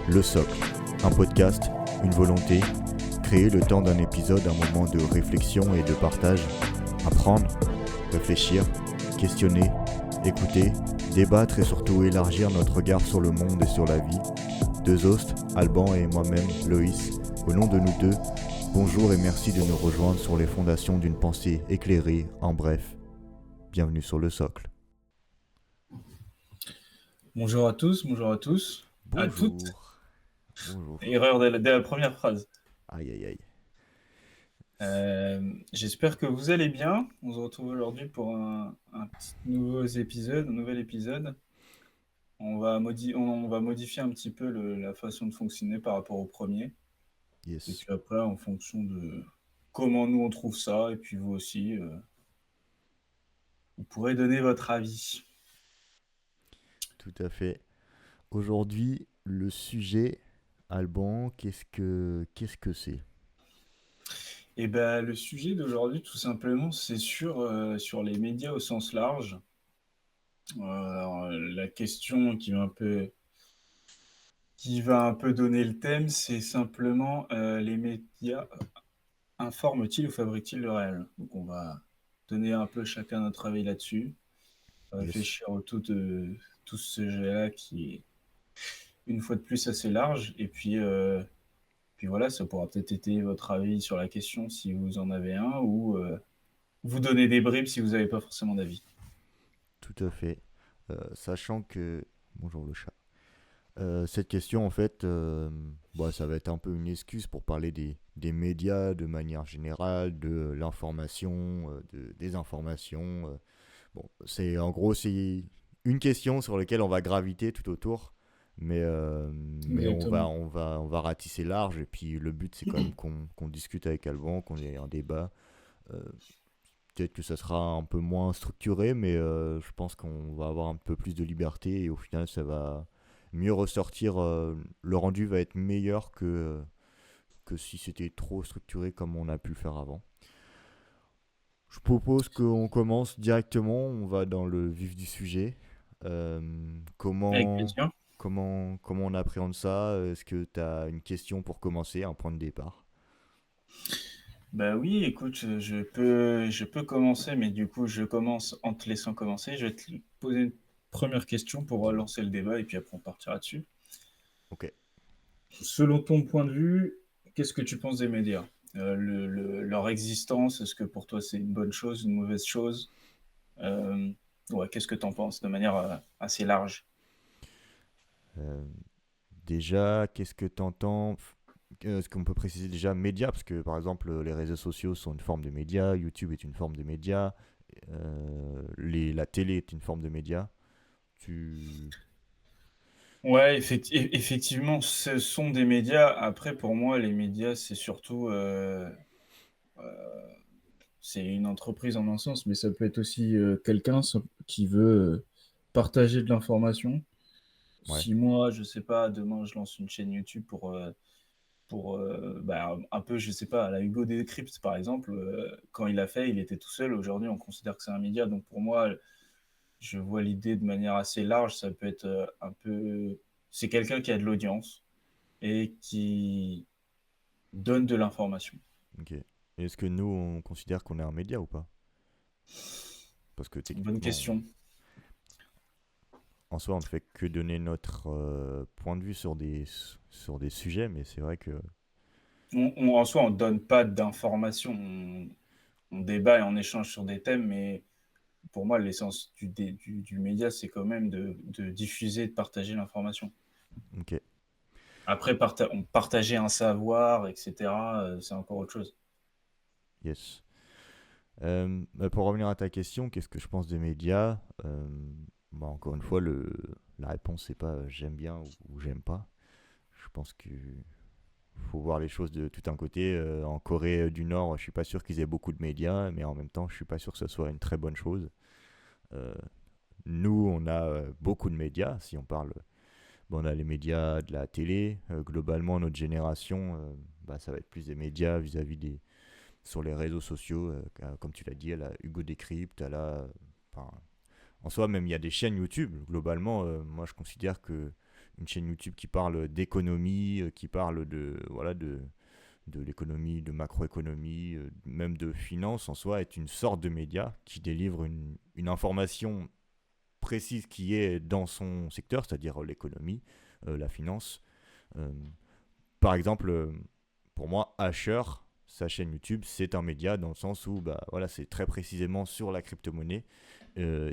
Le Socle, un podcast, une volonté, créer le temps d'un épisode un moment de réflexion et de partage, apprendre, réfléchir, questionner, écouter, débattre et surtout élargir notre regard sur le monde et sur la vie. Deux hosts, Alban et moi-même, Loïs, au nom de nous deux, bonjour et merci de nous rejoindre sur les fondations d'une pensée éclairée, en bref. Bienvenue sur Le Socle. Bonjour à tous, à toutes. Bonjour. Bonjour. Erreur dès la première phrase. Aïe aïe aïe. J'espère que vous allez bien. On se retrouve aujourd'hui pour un nouvel épisode. On va modifier un petit peu la façon de fonctionner par rapport au premier. Et Yes. puis après, en fonction de comment nous on trouve ça, et puis vous aussi, vous pourrez donner votre avis. Tout à fait. Aujourd'hui, le sujet, Alban, qu'est-ce que c'est? Et ben le sujet d'aujourd'hui, tout simplement, c'est sur les médias au sens large. Alors, la question qui va un peu donner le thème, c'est simplement les médias informent-ils ou fabriquent-ils le réel? Donc on va donner un peu chacun notre avis là-dessus, Yes. réfléchir autour de tout ce sujet-là qui est une fois de plus assez large. Et puis voilà, ça pourra peut-être étayer votre avis sur la question si vous en avez un, ou vous donner des bribes si vous n'avez pas forcément d'avis. Tout à fait. Sachant que... Bonjour le chat. Cette question, en fait, ça va être un peu une excuse pour parler des médias de manière générale, de l'information, de désinformation. C'est une question sur laquelle on va graviter tout autour, mais Exactement. on va ratisser large. Et puis le but, c'est quand même qu'on discute avec Alban, qu'on ait un débat. Euh, Peut-être que ça sera un peu moins structuré, mais je pense qu'on va avoir un peu plus de liberté et au final, ça va mieux ressortir. Le rendu va être meilleur que si c'était trop structuré comme on a pu le faire avant. Je propose qu'on commence directement, on va dans le vif du sujet. Euh, Avec comment, plaisir. comment on appréhende ça? Est-ce que tu as une question pour commencer, un point de départ? Bah oui, écoute, je peux commencer, mais du coup, je commence en te laissant commencer. Je vais te poser une première question pour Dis-moi. relancer le débat et puis après on partira dessus. Ok. Selon ton point de vue, qu'est-ce que tu penses des médias? Leur existence, est-ce que pour toi c'est une bonne chose, une mauvaise chose? Euh, ouais, qu'est-ce que tu en penses de manière assez large? Euh, Déjà, qu'est-ce que tu entends? Est-ce qu'on peut préciser déjà médias? Parce que par exemple, les réseaux sociaux sont une forme de média, YouTube est une forme de média, la télé est une forme de média. Tu... Ouais, effectivement, ce sont des médias. Après, pour moi, les médias, c'est surtout c'est une entreprise en un sens, mais ça peut être aussi quelqu'un qui veut partager de l'information. Ouais, Si moi, je sais pas, demain je lance une chaîne YouTube pour un peu, je sais pas, à la Hugo Décrypte par exemple, quand il a fait, il était tout seul. Aujourd'hui, on considère que c'est un média. Donc pour moi, je vois l'idée de manière assez large. Ça peut être un peu. C'est quelqu'un qui a de l'audience et qui donne de l'information. ok. Est-ce que nous, on considère qu'on est un média ou pas? Parce que Bonne techniquement, question. en soi, on ne fait que donner notre point de vue sur des sujets, mais c'est vrai que... En soi, on donne pas d'informations. On débat et on échange sur des thèmes, mais pour moi, l'essence du média, c'est quand même de diffuser, de partager l'information. Ok, Après, partager un savoir, etc., c'est encore autre chose. yes. Pour revenir à ta question, qu'est-ce que je pense des médias? Encore une fois, la réponse c'est pas j'aime bien ou j'aime pas. Je pense qu'il faut voir les choses de tout un côté. En Corée du Nord, je suis pas sûr qu'ils aient beaucoup de médias, mais en même temps, je suis pas sûr que ce soit une très bonne chose. Euh, Nous, on a beaucoup de médias. Si on parle, on a les médias de la télé. Globalement, notre génération, ça va être plus des médias vis-à-vis des sur les réseaux sociaux, comme tu l'as dit, à la Hugo Décrypte, à enfin, en soi, même il y a des chaînes YouTube. Globalement, moi je considère que une chaîne YouTube qui parle d'économie, qui parle de l'économie, de macroéconomie, même de finance en soi, est une sorte de média qui délivre une information précise qui est dans son secteur, c'est-à-dire l'économie, la finance. Euh, Par exemple, pour moi, Asher, sa chaîne YouTube, c'est un média dans le sens où bah, voilà, c'est très précisément sur la crypto-monnaie.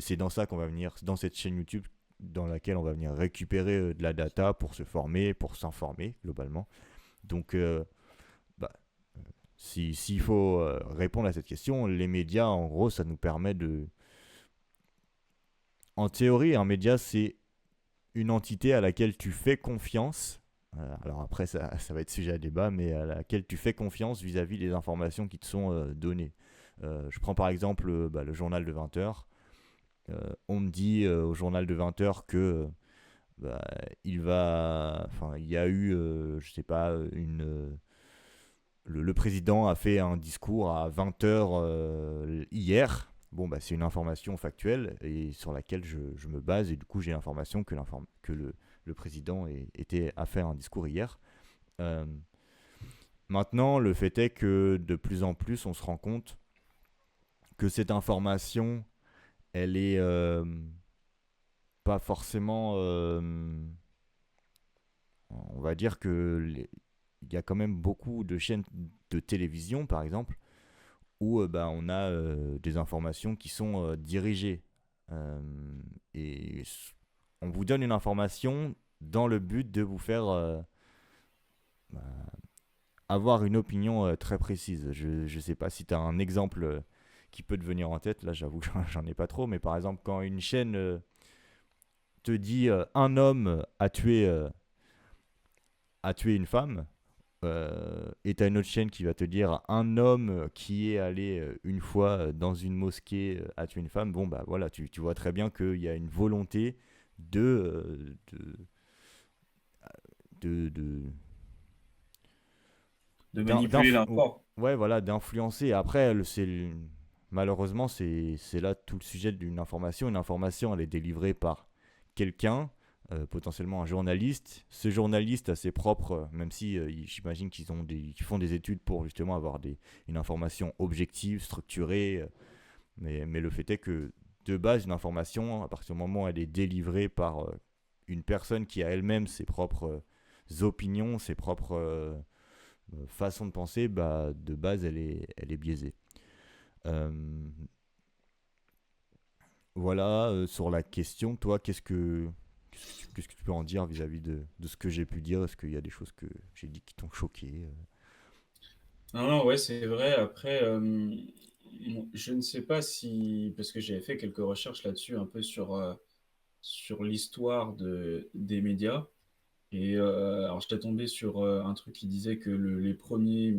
C'est dans ça qu'on va venir, dans cette chaîne YouTube dans laquelle on va venir récupérer de la data pour se former, pour s'informer globalement. Donc, bah, s'il faut répondre à cette question, les médias, en gros, ça nous permet de... En théorie, un média, c'est une entité à laquelle tu fais confiance. Alors après, ça va être sujet à débat, mais à laquelle tu fais confiance vis-à-vis des informations qui te sont données. Je prends par exemple bah, le journal de 20 heures. On me dit au journal de 20 heures que bah, il y a eu, je sais pas, le président a fait un discours à 20 heures hier. Bon, bah, c'est une information factuelle et sur laquelle je me base et du coup j'ai l'information que le président a fait un discours hier. Euh, Maintenant, le fait est que de plus en plus on se rend compte que cette information, elle est pas forcément... on va dire il y a quand même beaucoup de chaînes de télévision, par exemple, où bah, on a des informations qui sont dirigées. Euh, et on vous donne une information dans le but de vous faire bah, avoir une opinion très précise. Je ne sais pas si tu as un exemple qui peut te venir en tête. Là, j'avoue que j'en ai pas trop. Mais par exemple, quand une chaîne te dit un homme a tué une femme, et t'as une autre chaîne qui va te dire un homme qui est allé une fois dans une mosquée a tué une femme. Bon, bah voilà, tu vois très bien qu'il y a une volonté de, de, de, De manipuler l'info. ouais, voilà, d'influencer. Après, malheureusement, c'est là tout le sujet d'une information. Une information, elle est délivrée par quelqu'un, potentiellement un journaliste. Ce journaliste a ses propres, même si j'imagine qu'ils font des études pour justement avoir une information objective, structurée. Mais le fait est que de base, une information, à partir du moment où elle est délivrée par une personne qui a elle-même ses propres opinions, ses propres façon de penser, bah, de base, elle est biaisée. Euh, voilà, sur la question, toi, qu'est-ce que tu peux en dire vis-à-vis de ce que j'ai pu dire? Est-ce qu'il y a des choses que j'ai dit qui t'ont choqué? Non, non, ouais, c'est vrai. Après, je ne sais pas si, parce que j'avais fait quelques recherches là-dessus, un peu sur l'histoire des médias. Et alors, j'étais tombé sur un truc qui disait que les premiers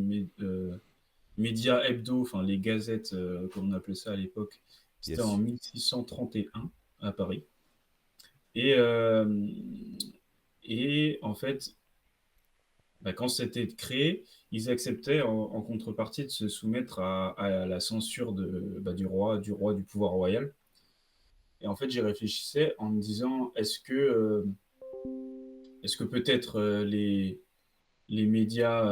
médias hebdo, enfin les gazettes, comme on appelait ça à l'époque, c'était en Yes. 1631 à Paris. Et, euh, et en fait, bah, quand c'était créé, ils acceptaient en contrepartie de se soumettre à la censure bah, du roi, du pouvoir royal. Et en fait, j'y réfléchissais en me disant, est-ce que peut-être les médias,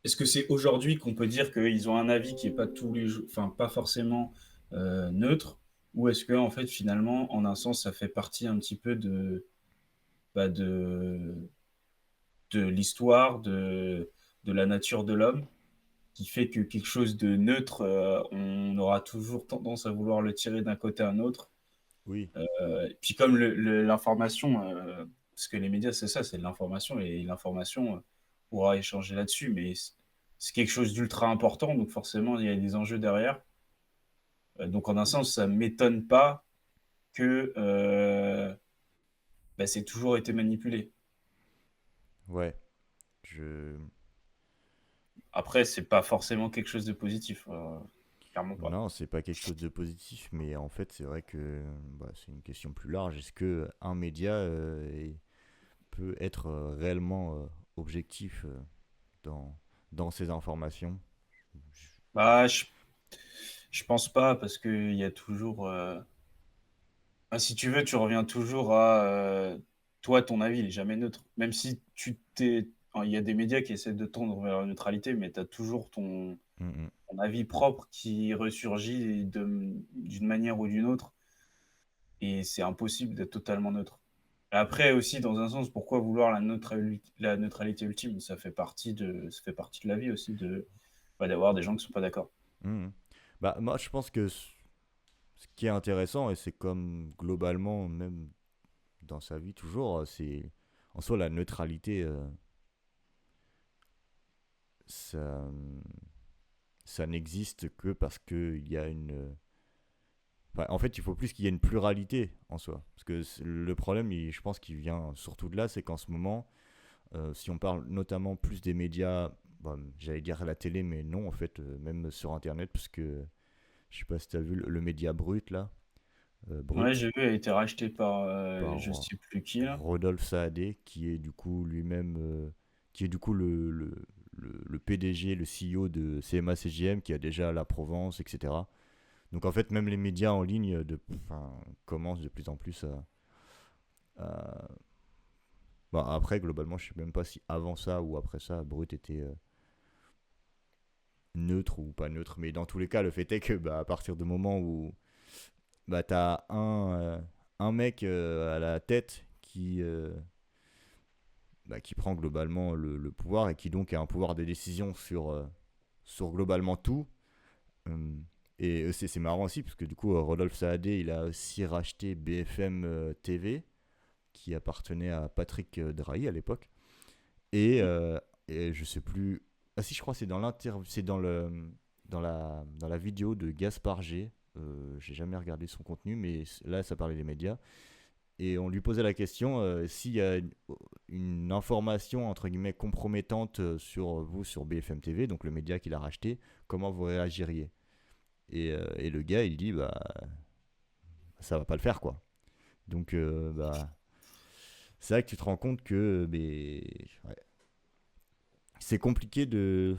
est-ce que c'est aujourd'hui qu'on peut dire qu'ils ont un avis qui est pas tous les jours, enfin pas forcément neutre, ou est-ce que en fait finalement, en un sens, ça fait partie un petit peu bah, de l'histoire, de la nature de l'homme, qui fait que quelque chose de neutre, on aura toujours tendance à vouloir le tirer d'un côté à un autre. Oui, Et puis comme l'information, parce que les médias, c'est ça, c'est de l'information, et l'information, on pourra échanger là-dessus, mais c'est quelque chose d'ultra important, donc forcément, il y a des enjeux derrière. Donc en un sens, ça ne m'étonne pas que bah, c'est toujours été manipulé. ouais. Je... Après, c'est pas forcément quelque chose de positif, clairement pas. Non, c'est pas quelque chose de positif, mais en fait, c'est vrai que bah, c'est une question plus large. Est-ce que un média peut être réellement objectif dans, dans ses informations? Bah, je pense pas, parce qu'il y a toujours, Si tu veux, tu reviens toujours à toi, ton avis, il est jamais neutre. Même si il y a des médias qui essaient de tendre vers la neutralité, mais tu as toujours Mm, ton avis propre qui ressurgit d'une manière ou d'une autre, et c'est impossible d'être totalement neutre. Après aussi, dans un sens, pourquoi vouloir la neutralité ultime? Ça fait partie de la vie aussi d'avoir des gens qui sont pas d'accord. mm, mm. Bah, moi, je pense que ce qui est intéressant, et c'est comme globalement, même dans sa vie toujours, c'est en soi la neutralité, ça, ça n'existe que parce qu'il y a une. Enfin, en fait, il faut plus qu'il y ait une pluralité en soi. Parce que le problème, je pense qu'il vient surtout de là, c'est qu'en ce moment, si on parle notamment plus des médias, bon, j'allais dire la télé, mais non, en fait, même sur Internet, parce que je sais pas si tu as vu le média Brut, là, Ouais, Brut, j'ai vu, elle a été rachetée par je par sais plus qui là. Rodolphe Saadé, qui est du coup lui-même, qui est du coup le PDG, le CEO de CMA-CGM, qui a déjà la Provence, etc. Donc en fait, même les médias en ligne commencent de plus en plus à- Bon, après, globalement, je sais même pas si avant ça ou après ça, Brut était neutre ou pas neutre. Mais dans tous les cas, le fait est que bah, à partir du moment où bah, tu as un mec à la tête qui prend globalement le pouvoir et qui donc a un pouvoir de décision sur globalement tout. Euh, et c'est marrant aussi, parce que du coup, Rodolphe Saadé, il a aussi racheté BFM TV, qui appartenait à Patrick Drahi à l'époque. Et, je sais plus. Ah si, je crois que c'est dans la vidéo de Gaspard G. J'ai jamais regardé son contenu, mais là, ça parlait des médias. Et on lui posait la question s'il y a une information entre guillemets compromettante sur vous sur BFM TV, donc le média qu'il a racheté, comment vous réagiriez. Et le gars, il dit bah ça va pas le faire quoi. Donc bah c'est vrai que tu te rends compte que ouais, c'est compliqué de.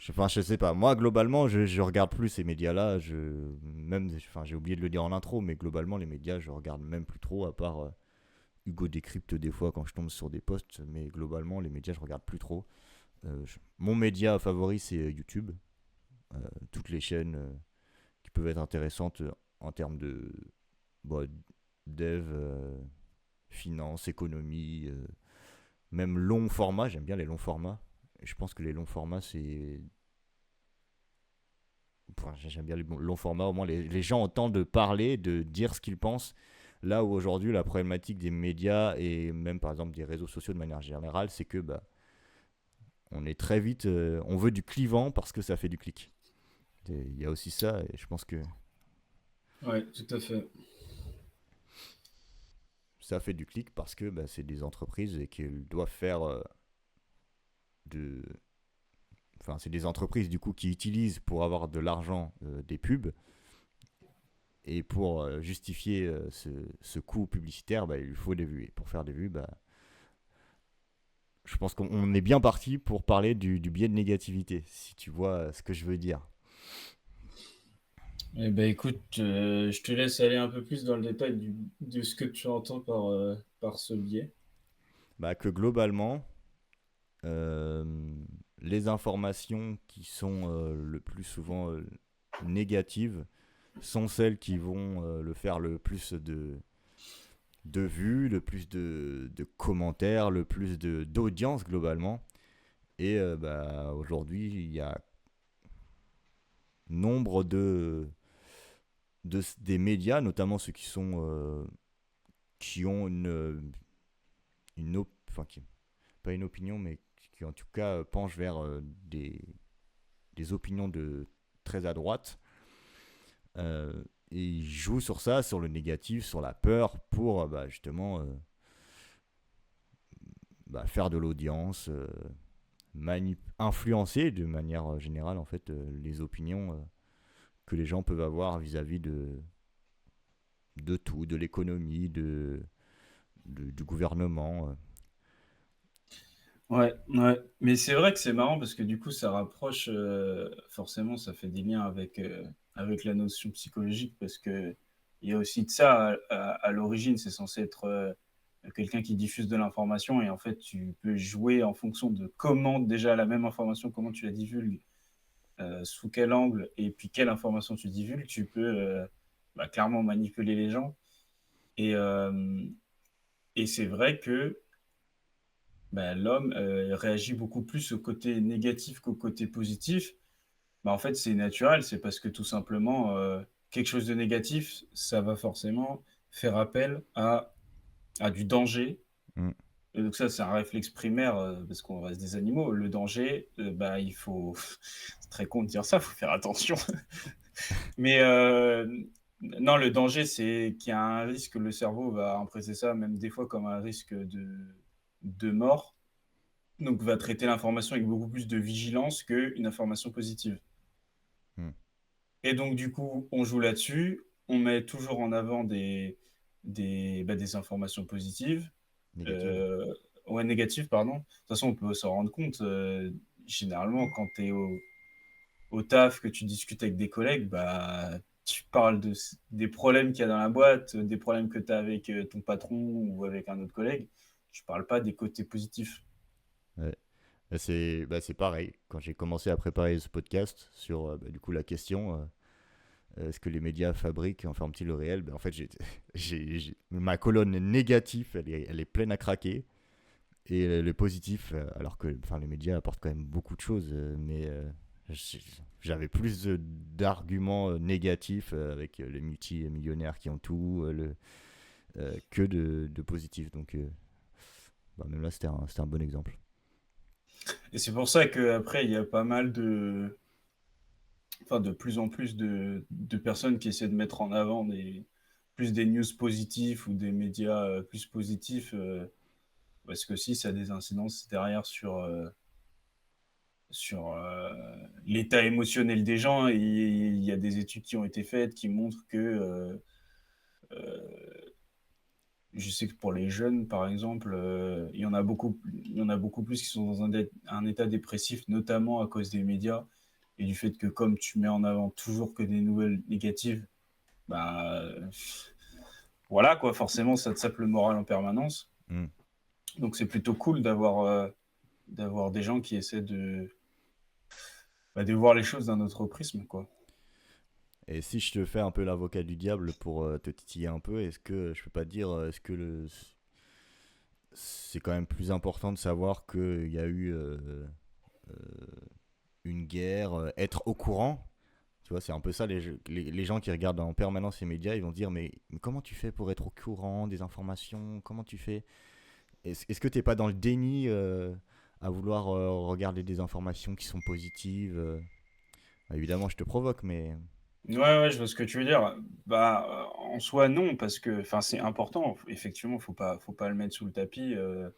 Enfin, je sais pas. Moi, globalement, je regarde plus ces médias-là. J'ai oublié de le dire en intro, mais globalement, les médias, je regarde même plus trop, à part Hugo décrypte des fois quand je tombe sur des posts. Mais globalement, les médias, je regarde plus trop. Mon média favori, c'est YouTube. Toutes les chaînes qui peuvent être intéressantes en termes de bon, dev, finance, économie, même long format. J'aime bien les longs formats. Je pense que les longs formats, c'est. Enfin, j'aime bien les longs formats. Au moins, les gens ont le temps de parler, de dire ce qu'ils pensent. Là où aujourd'hui, la problématique des médias et même par exemple des réseaux sociaux de manière générale, c'est que bah, on est très vite. On veut du clivant parce que ça fait du clic. Il y a aussi ça, et je pense que Ouais, tout à fait. ça fait du clic parce que bah, c'est des entreprises et qu'elles doivent faire de. Enfin, c'est des entreprises du coup qui utilisent pour avoir de l'argent des pubs. Et pour justifier ce coût publicitaire, bah, il faut des vues. Et pour faire des vues, bah, je pense qu'on est bien parti pour parler du biais de négativité, si tu vois ce que je veux dire. Eh ben écoute, je te laisse aller un peu plus dans le détail de ce que tu entends par ce biais. Bah, que globalement, euh, les informations qui sont le plus souvent négatives sont celles qui vont le faire le plus de vues, le plus de commentaires, le plus d'audience globalement. Et bah, aujourd'hui, il y a nombre des médias, notamment ceux qui ont enfin, pas une opinion, mais qui en tout cas penchent vers des opinions très à droite. Euh, et ils jouent sur ça, sur le négatif, sur la peur, pour bah, justement bah, faire de l'audience, influencer de manière générale en fait les opinions que les gens peuvent avoir vis-à-vis de tout, de l'économie, du gouvernement. Ouais, ouais. Mais c'est vrai que c'est marrant parce que du coup, ça rapproche, forcément, ça fait des liens avec la notion psychologique parce que il y a aussi de ça à l'origine. C'est censé être quelqu'un qui diffuse de l'information et en fait, tu peux jouer en fonction de comment déjà la même information, comment tu la divulgues, sous quel angle et puis quelle information tu divulgues, tu peux clairement manipuler les gens. Et, euh, et c'est vrai que l'homme réagit beaucoup plus au côté négatif qu'au côté positif. En fait, c'est naturel, c'est parce que tout simplement, quelque chose de négatif, ça va forcément faire appel à du danger. Mm. Et donc ça, c'est un réflexe primaire, parce qu'on reste des animaux. Le danger, il faut c'est très con de dire ça, il faut faire attention. Mais non, le danger, c'est qu'il y a un risque, le cerveau va apprécier ça même des fois comme un risque de mort, donc va traiter l'information avec beaucoup plus de vigilance qu'une information positive. Mm. Et donc, du coup, on joue là-dessus. On met toujours en avant des informations positives. Négative. Euh, ouais, négatives, pardon. De toute façon, on peut s'en rendre compte. Généralement, quand tu es au taf, que tu discutes avec des collègues, tu parles des problèmes qu'il y a dans la boîte, des problèmes que tu as avec ton patron ou avec un autre collègue. Tu parles pas des côtés positifs. Ouais. C'est pareil. Quand j'ai commencé à préparer ce podcast sur du coup la question est-ce que les médias fabriquent, informent-ils le réel, en fait ma colonne négative elle est pleine à craquer et le positif alors que les médias apportent quand même beaucoup de choses mais j'ai- j'avais plus d'arguments négatifs avec les multimillionnaires qui ont tout que de positifs donc même là c'était un bon exemple. Et c'est pour ça qu'après, il y a pas mal de plus en plus de personnes qui essaient de mettre en avant plus des news positifs ou des médias plus positifs, parce que si ça a des incidences derrière sur l'état émotionnel des gens. Et il y a des études qui ont été faites qui montrent que, je sais que pour les jeunes, par exemple, il y en a beaucoup plus qui sont dans un état dépressif, notamment à cause des médias et du fait que comme tu mets en avant toujours que des nouvelles négatives, bah voilà quoi, forcément ça te sape le moral en permanence. Mm. Donc c'est plutôt cool d'avoir des gens qui essaient de voir les choses d'un autre prisme quoi. Et si je te fais un peu l'avocat du diable pour te titiller un peu, est-ce que je peux pas te dire, est-ce que c'est quand même plus important de savoir qu'il y a eu euh, une guerre, être au courant. Tu vois, c'est un peu ça, les gens qui regardent en permanence les médias, ils vont se dire, mais comment tu fais pour être au courant des informations? Comment tu fais? Est-ce que t'es pas dans le déni à vouloir regarder des informations qui sont positives évidemment, je te provoque, mais... Ouais, ouais, je vois ce que tu veux dire. En soi, non, parce que, enfin, c'est important. Effectivement, faut pas le mettre sous le tapis. Euh,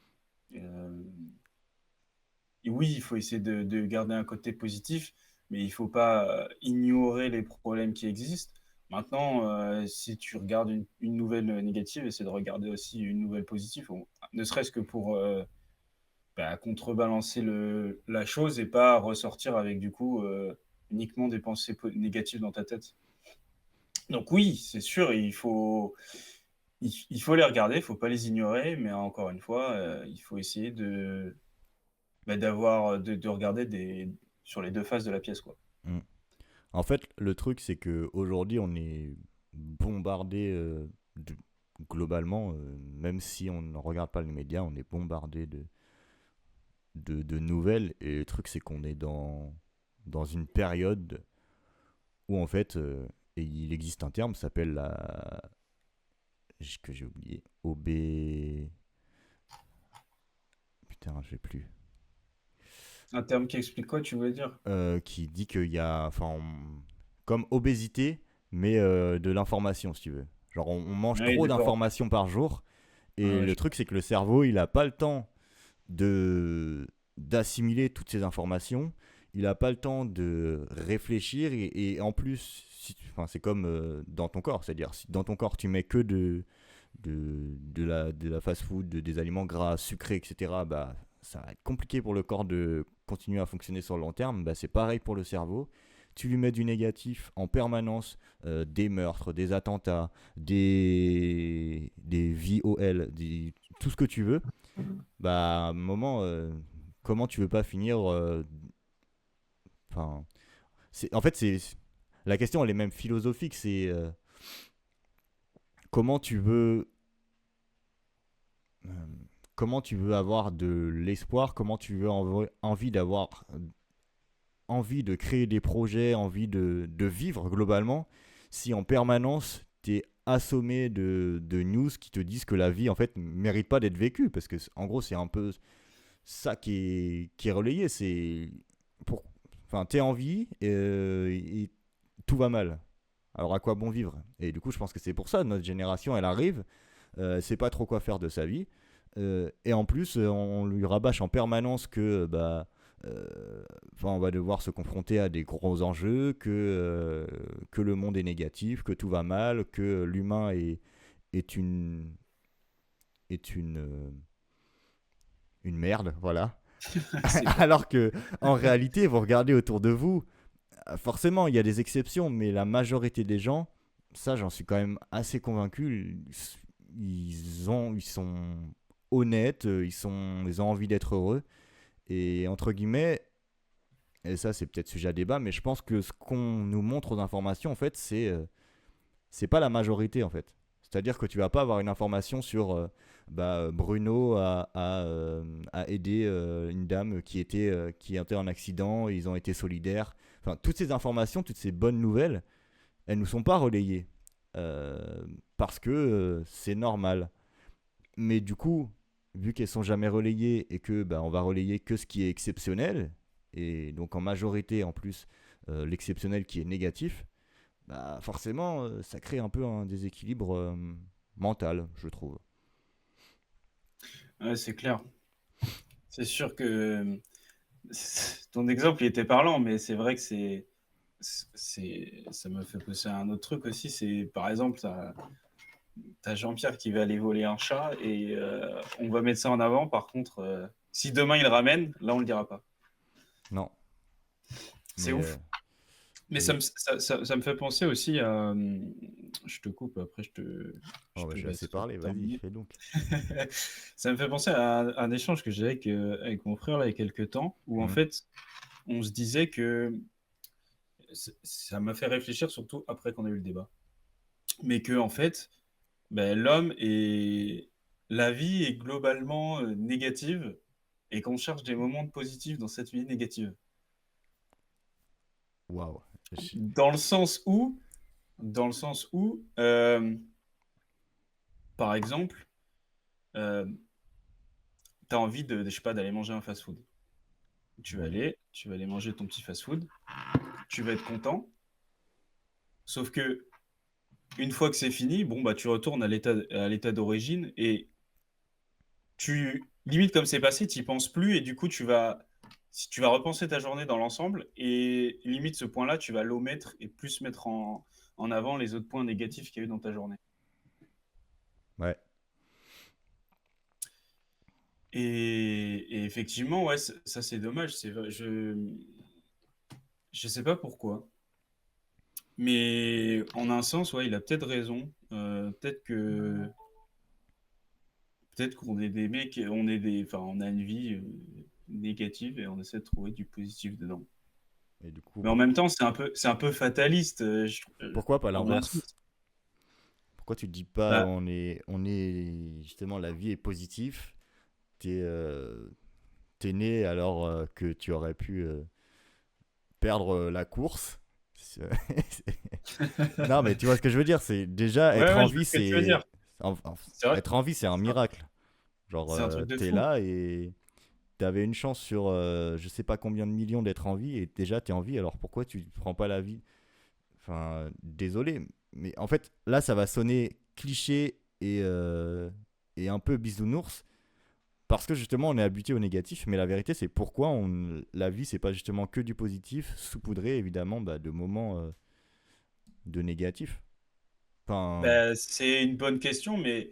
et oui, il faut essayer de garder un côté positif, mais il faut pas ignorer les problèmes qui existent. Maintenant, si tu regardes une nouvelle négative, essaie de regarder aussi une nouvelle positive, ne serait-ce que pour contrebalancer la chose et pas ressortir avec du coup uniquement des pensées négatives dans ta tête. Donc oui, c'est sûr, il faut les regarder, il faut pas les ignorer, mais encore une fois, il faut essayer de regarder sur les deux faces de la pièce, quoi. Mm. En fait, le truc, c'est qu'aujourd'hui, on est bombardé globalement, même si on ne regarde pas les médias, on est bombardé de nouvelles. Et le truc, c'est qu'on est dans une période où, en fait, et il existe un terme, ça s'appelle que j'ai oublié. Putain, je sais plus. Un terme qui explique quoi, tu veux dire? Qui dit qu'il y a. Enfin, comme obésité, mais de l'information, si tu veux. Genre, on mange Oui, trop d'accord. d'informations par jour. Ouais, Et ouais, le truc, c'est que le cerveau, il n'a pas le temps d'assimiler toutes ces informations. Il n'a pas le temps de réfléchir. Et en plus, c'est comme dans ton corps. C'est-à-dire, si dans ton corps, tu mets que de la fast-food, des aliments gras, sucrés, etc., ça va être compliqué pour le corps de continuer à fonctionner sur le long terme. C'est pareil pour le cerveau. tu lui mets du négatif en permanence, des meurtres, des attentats, des VOL, tout ce que tu veux, bah à un moment, comment tu veux pas finir, enfin, en fait, la question, elle est même philosophique. C'est comment tu veux, euh, comment tu veux avoir de l'espoir, comment tu veux envie d'avoir envie de créer des projets, envie de vivre globalement, si en permanence tu es assommé de news qui te disent que la vie en fait mérite pas d'être vécue, parce que en gros c'est un peu ça qui est relayé, c'est pour, enfin t'es en vie et tout va mal. Alors à quoi bon vivre? Et du coup je pense que c'est pour ça notre génération elle arrive, sait pas trop quoi faire de sa vie, et en plus on lui rabâche en permanence que bah enfin, on va devoir se confronter à des gros enjeux, que le monde est négatif, que tout va mal, que l'humain est est une merde, voilà. C'est clair. Alors que en réalité, vous regardez autour de vous, forcément, il y a des exceptions, mais la majorité des gens, ça, j'en suis quand même assez convaincu, ils sont honnêtes, ils ont envie d'être heureux. Et entre guillemets, et ça c'est peut-être sujet à débat, mais je pense que ce qu'on nous montre aux informations, en fait, c'est pas la majorité, en fait. C'est-à-dire que tu vas pas avoir une information sur Bruno a aidé une dame qui était en accident, ils ont été solidaires. Enfin, toutes ces informations, toutes ces bonnes nouvelles, elles ne sont pas relayées. Parce que c'est normal. Mais du coup, vu qu'elles sont jamais relayées et que bah, on va relayer que ce qui est exceptionnel, et donc en majorité en plus l'exceptionnel qui est négatif, bah forcément ça crée un peu un déséquilibre mental, je trouve. Ouais, c'est clair. C'est sûr que ton exemple, il était parlant, mais c'est vrai que ça me fait penser à un autre truc aussi. C'est par exemple, t'as Jean-Pierre qui va aller voler un chat et on va mettre ça en avant. Par contre, si demain il le ramène, là on le dira pas. Non, C'est mais ouf. Mais et ça me fait penser aussi à. Je te coupe, après oh, je bah, te je vais assez laisse parler, vas-y, terminer. fais donc. Ça me fait penser à un échange que j'ai avec mon frère là, il y a quelques temps, où en Hmm. fait, on se disait que. Ça m'a fait réfléchir, surtout après qu'on a eu le débat. Mais que, en fait, ben, l'homme est. La vie est globalement négative et qu'on cherche des moments positifs dans cette vie négative. Waouh. Dans le sens où. Dans le sens où. Par exemple, euh, tu as envie je sais pas, d'aller manger un fast-food. Ouais. Tu vas aller manger ton petit fast-food, tu vas être content, sauf que une fois que c'est fini, bon bah tu retournes à l'état d'origine et tu limite comme c'est passé, tu y penses plus et du coup tu vas repenser ta journée dans l'ensemble et limite ce point-là, tu vas l'omettre et plus mettre en avant les autres points négatifs qu'il y a eu dans ta journée. Ouais. Et effectivement, ouais, ça c'est dommage. Je sais pas pourquoi. Mais en un sens, ouais, il a peut-être raison. Peut-être qu'on est des mecs, enfin, on a une vie négative et on essaie de trouver du positif dedans. Et du coup, Mais en même temps, c'est un peu fataliste, pourquoi pas en un l'inverse? sens. Pourquoi tu te dis pas Bah, on est justement la vie est positive, t'es t'es né alors que tu aurais pu perdre la course. Non, mais tu vois ce que je veux dire, c'est déjà ouais, être ouais, en je vois vie, ce que tu veux dire. C'est vrai, être en vie, c'est un c'est un, miracle. Genre, c'est un truc de t'es fou. là et t'avais une chance sur je sais pas combien de millions d'être en vie et déjà t'es en vie, alors pourquoi tu prends pas la vie? Enfin, désolé, mais en fait, là, ça va sonner cliché et un peu bisounours parce que justement, on est habitué au négatif, mais la vérité, c'est pourquoi la vie, c'est pas justement que du positif, saupoudré évidemment bah, de moments de négatif. Enfin, Bah, c'est une bonne question, mais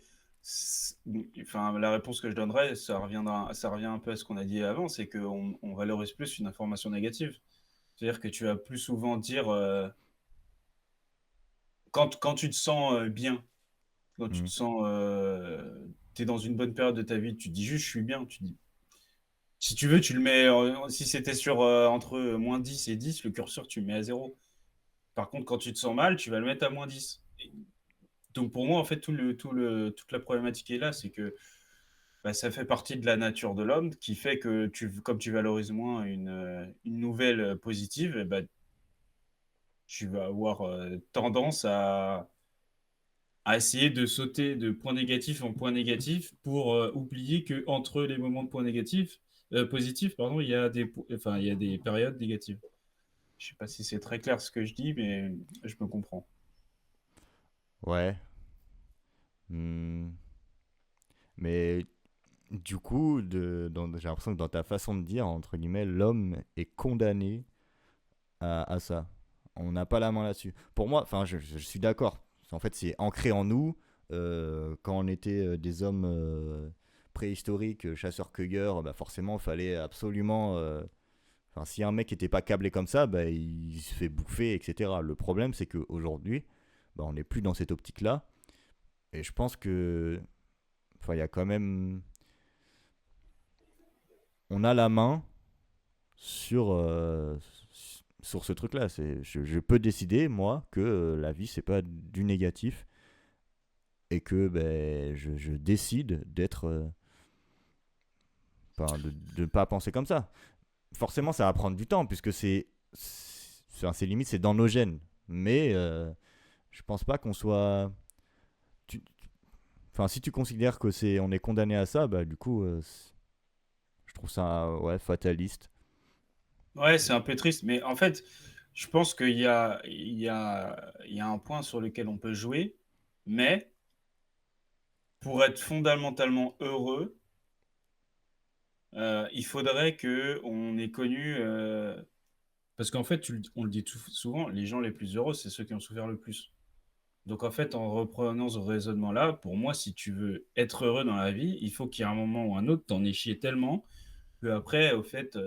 enfin, la réponse que je donnerais, ça revient un peu à ce qu'on a dit avant, c'est qu'on valorise plus une information négative. C'est-à-dire que tu vas plus souvent dire, quand tu te sens bien, quand tu Hmm. te sens, tu es dans une bonne période de ta vie, tu dis juste je suis bien. Tu dis, si tu veux, tu le mets, si c'était sur entre -10 et 10, le curseur, tu le mets à 0. Par contre, quand tu te sens mal, tu vas le mettre à -10. Donc pour moi, en fait, toute la problématique est là, c'est que bah, ça fait partie de la nature de l'homme qui fait que comme tu valorises moins une nouvelle positive, et bah, tu vas avoir tendance à essayer de sauter de point négatif en point négatif pour oublier que entre les moments de points négatifs, positifs, pardon, il y a des périodes négatives. Je sais pas si c'est très clair ce que je dis, mais je me comprends. Ouais. Hmm. Mais du coup, j'ai l'impression que dans ta façon de dire, entre guillemets, l'homme est condamné à ça. On n'a pas la main là-dessus. Pour moi, enfin, je suis d'accord. En fait, c'est ancré en nous. Quand on était des hommes préhistoriques, chasseurs-cueilleurs, bah forcément, il fallait absolument. Enfin, si un mec n'était pas câblé comme ça, bah, il se fait bouffer, etc. Le problème, c'est qu'aujourd'hui, bah, on n'est plus dans cette optique-là. Et je pense que. Enfin, il y a quand même. On a la main sur, sur ce truc-là. Je peux décider, moi, que la vie, c'est pas du négatif et que ben, je décide d'être. Enfin, de ne pas penser comme ça. Forcément, ça va prendre du temps puisque c'est limite, c'est dans nos gènes. Mais je pense pas qu'on soit. tu- Enfin, si tu considères que on est condamné à ça, bah du coup, je trouve ça ouais fataliste. Ouais, c'est un peu triste, mais en fait, je pense qu'il y a un point sur lequel on peut jouer, mais pour être fondamentalement heureux, il faudrait que on ait connu, parce qu'en fait, on le dit souvent, les gens les plus heureux, c'est ceux qui ont souffert le plus. Donc en fait, en reprenant ce raisonnement-là, pour moi, si tu veux être heureux dans la vie, il faut qu'il y ait un moment ou un autre, t'en aies chié tellement que après, au fait,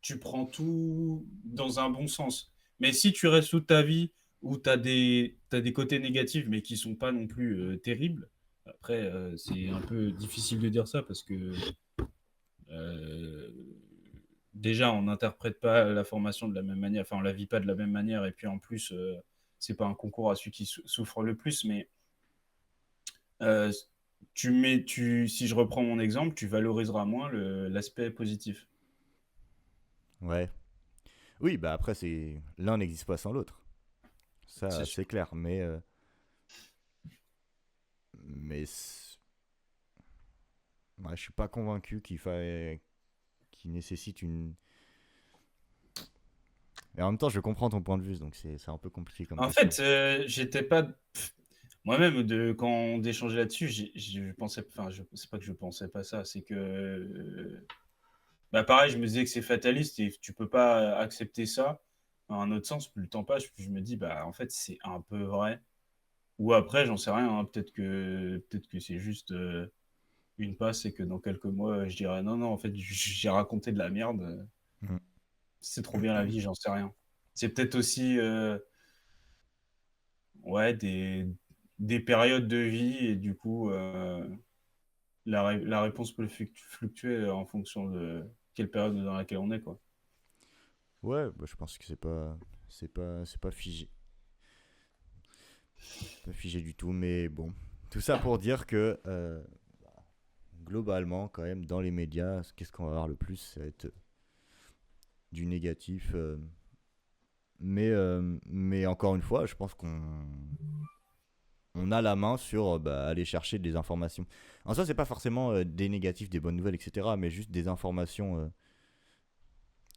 tu prends tout dans un bon sens. Mais si tu restes toute ta vie où t'as des côtés négatifs, mais qui sont pas non plus terribles, après, c'est un peu difficile de dire ça parce que euh, déjà, on n'interprète pas la formation de la même manière, enfin, on la vit pas de la même manière, et puis en plus, c'est pas un concours à celui qui souffre le plus, mais euh, si je reprends mon exemple, tu valoriseras moins l'aspect positif. Ouais. Oui, bah après, l'un n'existe pas sans l'autre. C'est Ça, sûr. c'est clair. Mais ouais, je suis pas convaincu qu'il nécessite une. Et en même temps, je comprends ton point de vue, donc c'est un peu compliqué comme En question. fait, j'étais pas. Moi-même, quand on échangeait là-dessus, je pensais. Enfin, c'est pas que je pensais pas ça, c'est que. Bah, pareil, je me disais que c'est fataliste et tu peux pas accepter ça. Dans un autre sens, plus le temps passe, plus je me dis, bah, en fait, c'est un peu vrai. Ou après, j'en sais rien, hein, peut-être que c'est juste une passe et que dans quelques mois, je dirais, non, non, en fait, j'ai raconté de la merde. Mm. C'est trop bien la vie, j'en sais rien. C'est peut-être aussi. Ouais, des périodes de vie et du coup, la réponse peut fluctuer en fonction de quelle période dans laquelle on est, quoi. Ouais, bah, je pense que c'est pas figé. Pas figé du tout, mais bon. Tout ça pour dire que globalement, quand même, dans les médias, qu'est-ce qu'on va avoir le plus? Ça va être du négatif. Mais encore une fois, je pense qu'on a la main sur bah, aller chercher des informations. En soi, c'est pas forcément des négatifs, des bonnes nouvelles, etc., mais juste des informations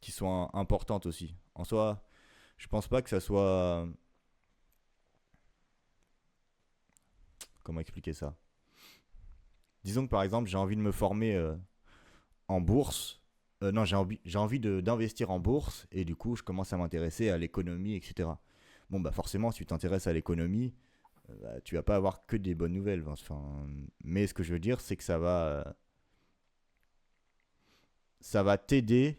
qui sont importantes aussi. En soi, je pense pas que ça soit. Comment expliquer ça? Disons que par exemple, j'ai envie de me former en bourse. Non, j'ai envie d'investir en bourse et du coup, je commence à m'intéresser à l'économie, etc. Bon, bah forcément, si tu t'intéresses à l'économie, bah, tu vas pas avoir que des bonnes nouvelles. Enfin, mais ce que je veux dire, c'est que ça va t'aider,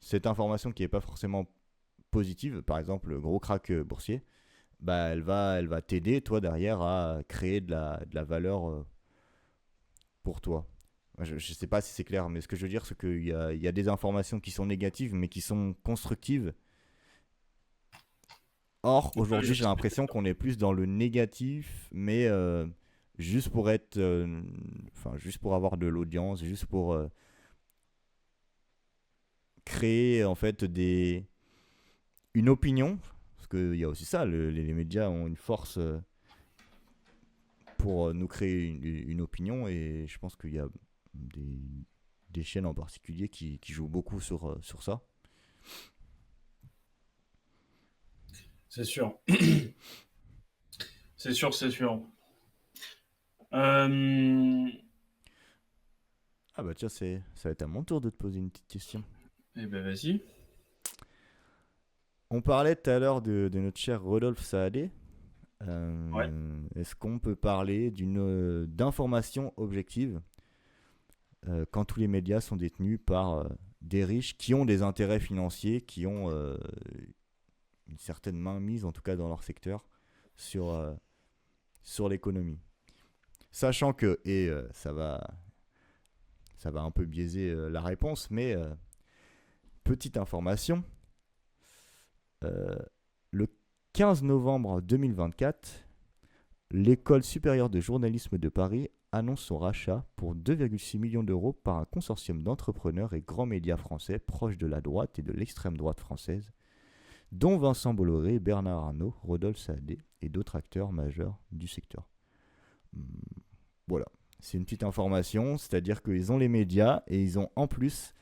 cette information qui est pas forcément positive, par exemple le gros crack boursier, bah, elle va t'aider, toi, derrière, à créer de la valeur pour toi. Je ne sais pas si c'est clair, mais ce que je veux dire, c'est qu'il y a des informations qui sont négatives, mais qui sont constructives. Or, Ouais, je aujourd'hui, j'ai sais. l'impression qu'on est plus dans le négatif, mais juste pour être, enfin, juste pour avoir de l'audience, juste pour créer en fait une opinion, parce qu'il y a aussi ça, les médias ont une force pour nous créer une opinion, et je pense qu'il y a des, des chaînes en particulier qui jouent beaucoup sur ça. C'est sûr. C'est sûr, c'est sûr. Euh, Ah bah tiens, ça va être à mon tour de te poser une petite question. Eh ben vas-y. On parlait tout à l'heure de notre cher Rodolphe Saadé. Ouais. Est-ce qu'on peut parler d'informations objectives quand tous les médias sont détenus par des riches qui ont des intérêts financiers, qui ont une certaine mainmise, en tout cas dans leur secteur, sur l'économie. Sachant que, et ça va un peu biaiser la réponse, mais petite information, euh, le 15 novembre 2024, l'École supérieure de journalisme de Paris annonce son rachat pour 2,6 millions d'euros par un consortium d'entrepreneurs et grands médias français proches de la droite et de l'extrême droite française, dont Vincent Bolloré, Bernard Arnault, Rodolphe Saadé et d'autres acteurs majeurs du secteur. Voilà, c'est une petite information, c'est-à-dire qu'ils ont les médias et ils ont en plus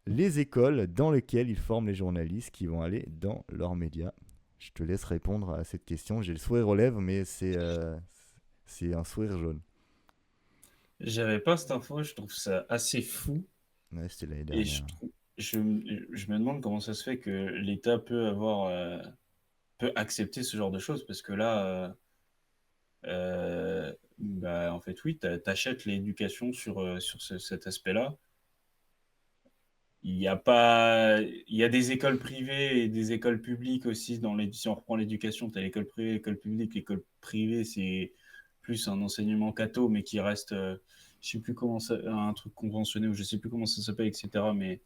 les écoles dans lesquelles ils forment les journalistes qui vont aller dans leurs médias. Je te laisse répondre à cette question. J'ai le sourire aux lèvres, mais c'est un sourire jaune. J'avais pas cette info, je trouve ça assez fou. Ouais, c'était l'année Et dernière. je, je me demande comment ça se fait que l'État peut accepter ce genre de choses, parce que là, bah, en fait, oui, t'achètes l'éducation sur cet aspect-là. Il y a pas, il y a des écoles privées et des écoles publiques aussi si on reprend l'éducation, tu as l'école privée, l'école publique. L'école privée, c'est plus un enseignement catho, mais qui reste, je sais plus comment ça, un truc conventionné ou je sais plus comment ça s'appelle, etc. Mais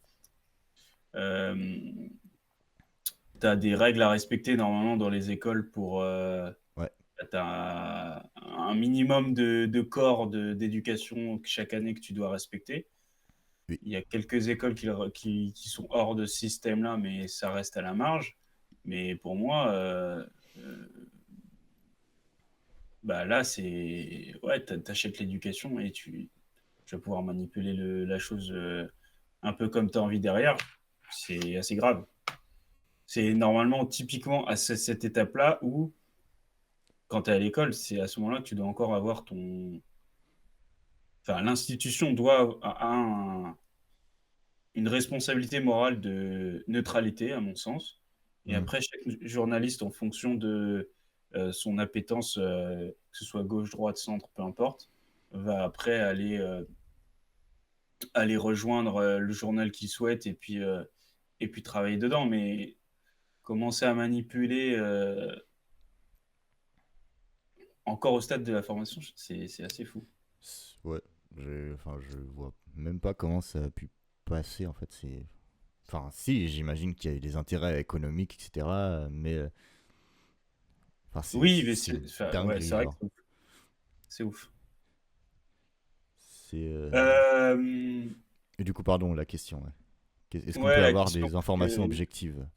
euh, tu as des règles à respecter normalement dans les écoles pour, Ouais, tu as un minimum de corps d'éducation chaque année que tu dois respecter. oui. Il y a quelques écoles qui sont hors de ce système-là, mais ça reste à la marge. Mais pour moi, euh, bah là, c'est. Ouais, t'achètes l'éducation et tu vas pouvoir manipuler la chose un peu comme tu as envie derrière. C'est assez grave. C'est normalement, typiquement, à cette étape-là où, quand tu es à l'école, c'est à ce moment-là que tu dois encore avoir ton. Enfin, l'institution doit a une responsabilité morale de neutralité, à mon sens. Et Mhm. après, chaque journaliste, en fonction de son appétence, que ce soit gauche, droite, centre, peu importe, va après aller rejoindre le journal qu'il souhaite et puis travailler dedans. Mais commencer à manipuler encore au stade de la formation, c'est assez fou. Ouais, enfin, je vois même pas comment ça a pu passer en fait. Enfin, si, j'imagine qu'il y a eu des intérêts économiques, etc. Mais enfin, c'est Oui, mais c'est une enfin, ouais, dinguerie, c'est vrai que genre. c'est ouf. C'est ouf. C'est Euh, Et du coup, pardon, la question. Ouais. Est-ce qu'on ouais, peut la avoir question, des parce informations que objectives?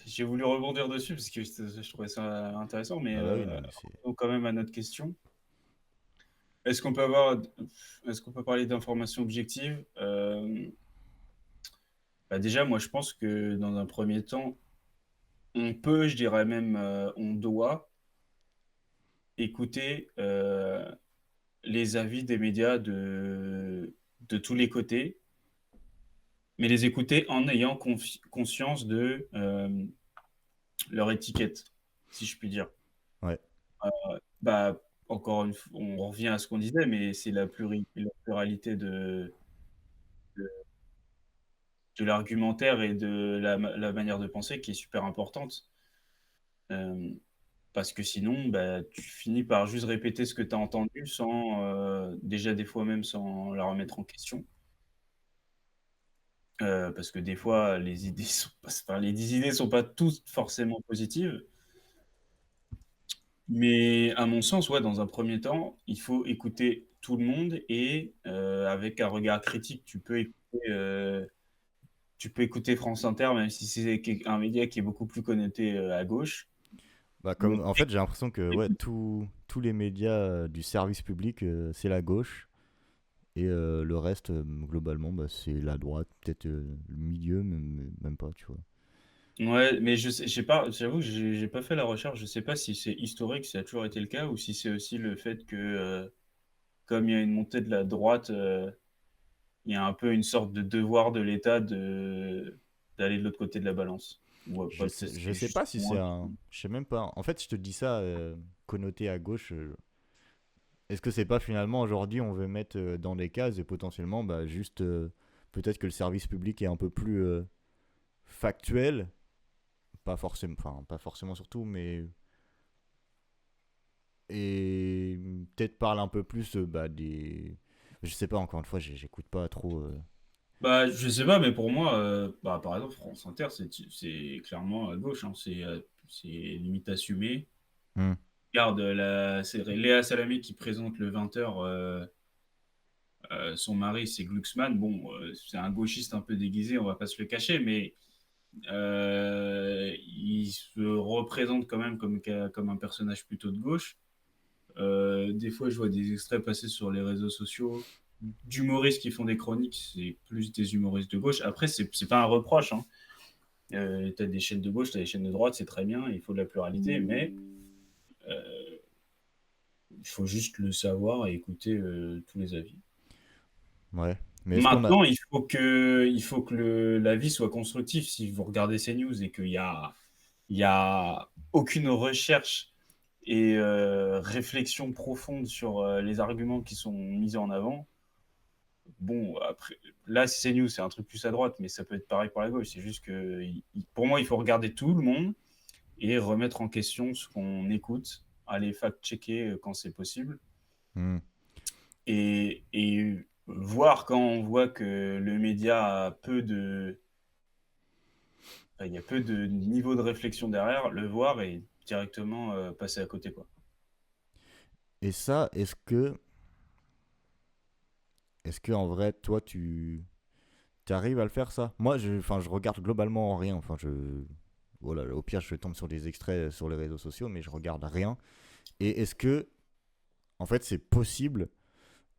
j'ai voulu rebondir dessus parce que je trouvais ça intéressant, mais Ah bah oui, non, mais c'est. revenons quand même à notre question. Est-ce qu'on peut avoir, est-ce qu'on peut parler d'informations objectives? Bah déjà, moi, je pense que dans un premier temps, on peut, je dirais même, on doit écouter les avis des médias de tous les côtés, mais les écouter en ayant conscience de leur étiquette, si je puis dire. Ouais. Bah, encore une fois, on revient à ce qu'on disait, mais c'est la pluralité de l'argumentaire et de la manière de penser qui est super importante. Hem, Parce que sinon, bah, tu finis par juste répéter ce que tu as entendu sans, déjà des fois même sans la remettre en question. Parce que des fois les idées sont pas enfin les idées sont pas toutes forcément positives. Mais à mon sens, ouais, dans un premier temps, il faut écouter tout le monde et avec un regard critique. Tu peux écouter France Inter, même si c'est un média qui est beaucoup plus connoté, à gauche. Bah, Bon, comme, en fait, j'ai l'impression que ouais, écoute, tous les médias du service public, c'est la gauche. Et le reste, globalement, bah, c'est la droite, peut-être le milieu, mais même pas, tu vois. ouais, mais je sais j'ai pas j'avoue que j'ai pas fait la recherche, je sais pas si c'est historique, si ça a toujours été le cas ou si c'est aussi le fait que, comme il y a une montée de la droite, il y a un peu une sorte de devoir de l'État d'aller de l'autre côté de la balance. Ou pas que Je c'est sais juste pas si c'est moi un. qui Je sais même pas. En fait, je te dis ça connoté à gauche. Est-ce que c'est pas finalement aujourd'hui on veut mettre dans des cases et potentiellement bah, juste peut-être que le service public est un peu plus factuel, pas forcément, enfin pas forcément surtout, mais et peut-être parle un peu plus bah, des. Je sais pas encore une fois, j'écoute pas trop. bah, je sais pas, mais pour moi, bah, par exemple, France Inter, c'est clairement à gauche, hein, c'est limite assumé. Hmm. Regarde, c'est Léa Salamé qui présente le 20h, son mari, c'est Glucksmann. Bon, c'est un gauchiste un peu déguisé, on va pas se le cacher, mais il se représente quand même comme un personnage plutôt de gauche. Des fois, je vois des extraits passer sur les réseaux sociaux d'humoristes qui font des chroniques, c'est plus des humoristes de gauche. Après, c'est pas un reproche, hein. T'as des chaînes de gauche, t'as des chaînes de droite, c'est très bien, il faut de la pluralité, mais il faut juste le savoir et écouter tous les avis. Ouais. Mais est-ce qu'on a. Maintenant, il faut que l'avis soit constructif. Si vous regardez ces news et il y a aucune recherche et réflexion profonde sur les arguments qui sont mis en avant, bon, après, là, c'est news, c'est un truc plus à droite, mais ça peut être pareil pour la gauche. C'est juste que, pour moi, il faut regarder tout le monde et remettre en question ce qu'on écoute, aller fact-checker quand c'est possible, Hmm. et voir quand on voit que le média a peu de, enfin, il y a peu de niveau de réflexion derrière, le voir et directement passer à côté, quoi. Et ça, est-ce que en vrai, toi, tu arrives à le faire ça? Moi, enfin, je regarde globalement rien. Enfin, voilà, au pire, je tombe sur des extraits sur les réseaux sociaux, mais je regarde rien. Et est-ce que, en fait, c'est possible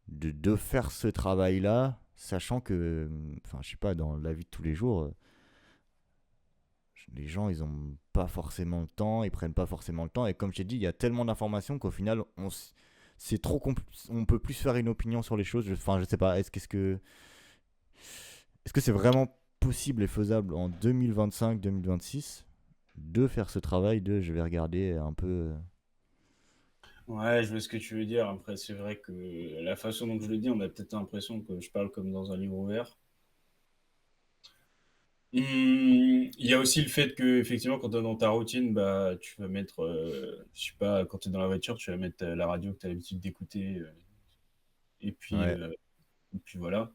de faire ce travail-là, sachant que, enfin, je sais pas, dans la vie de tous les jours, les gens, ils ont pas forcément le temps, ils prennent pas forcément le temps. Et comme je t'ai dit, il y a tellement d'informations qu'au final, c'est trop on peut plus se faire une opinion sur les choses. Enfin, je sais pas. Est-ce que c'est vraiment possible et faisable en 2025-2026 de faire ce travail de je vais regarder un peu. Ouais, je vois ce que tu veux dire. Après, c'est vrai que la façon dont je le dis, on a peut-être l'impression que je parle comme dans un livre ouvert. Il y a aussi le fait que, effectivement, quand tu es dans ta routine, bah, tu vas mettre, je sais pas, quand tu es dans la voiture, tu vas mettre la radio que tu as l'habitude d'écouter, et puis, Ouais. euh, et puis voilà.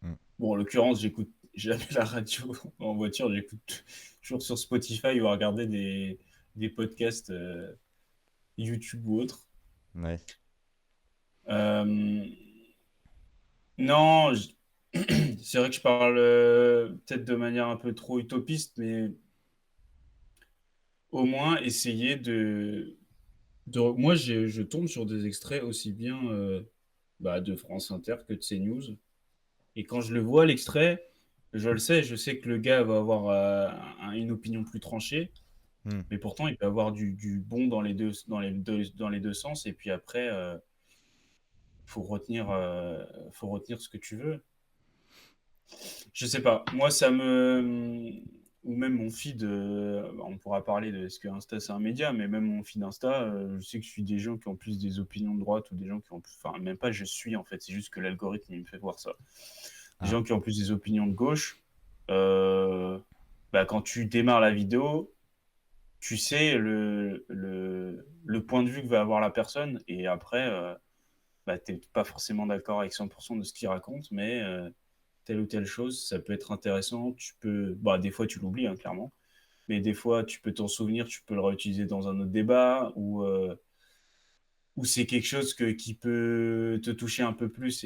Mm. Bon, en l'occurrence, j'écoute jamais la radio en voiture, j'écoute toujours sur Spotify ou à regarder des podcasts YouTube ou autres. Ouais. Euh, non, c'est vrai que je parle peut-être de manière un peu trop utopiste, mais au moins essayer moi, je tombe sur des extraits aussi bien bah, de France Inter que de CNews. Et quand je le vois, l'extrait, je sais que le gars va avoir une opinion plus tranchée, Mm. mais pourtant, il peut avoir du bon dans les deux sens. Et puis après, faut retenir, faut retenir ce que tu veux. Je sais pas. Moi, ça me. Ou même mon feed, on pourra parler de est-ce que Insta c'est un média, mais même mon feed Insta, je sais que je suis des gens qui ont plus des opinions de droite ou des gens qui ont plus. Enfin, même pas je suis en fait, c'est juste que l'algorithme il me fait voir ça. Des Ah. gens qui ont plus des opinions de gauche. euh, bah, quand tu démarres la vidéo, tu sais le point de vue que va avoir la personne, et après, bah, tu n'es pas forcément d'accord avec 100% de ce qu'il raconte, mais telle ou telle chose, ça peut être intéressant. Bah, des fois, tu l'oublies, hein, clairement, mais des fois, tu peux t'en souvenir, tu peux le réutiliser dans un autre débat, ou c'est quelque chose qui peut te toucher un peu plus,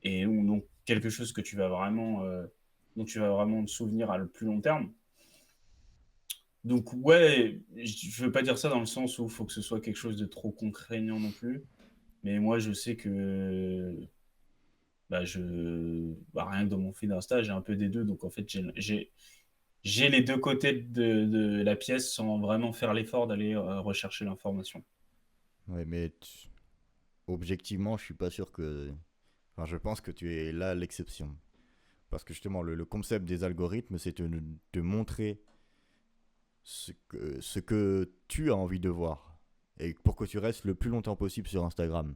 donc quelque chose que dont tu vas vraiment te souvenir à le plus long terme. Donc ouais, je veux pas dire ça dans le sens où il faut que ce soit quelque chose de trop contraignant non plus, mais moi je sais que rien que dans mon feed Insta, j'ai un peu des deux, donc en fait j'ai les deux côtés de la pièce sans vraiment faire l'effort d'aller rechercher l'information. Ouais, mais objectivement, je suis pas sûr que. Enfin, je pense que tu es là l'exception. Parce que justement, le concept des algorithmes, c'est de montrer ce que tu as envie de voir. Et pour que tu restes le plus longtemps possible sur Instagram,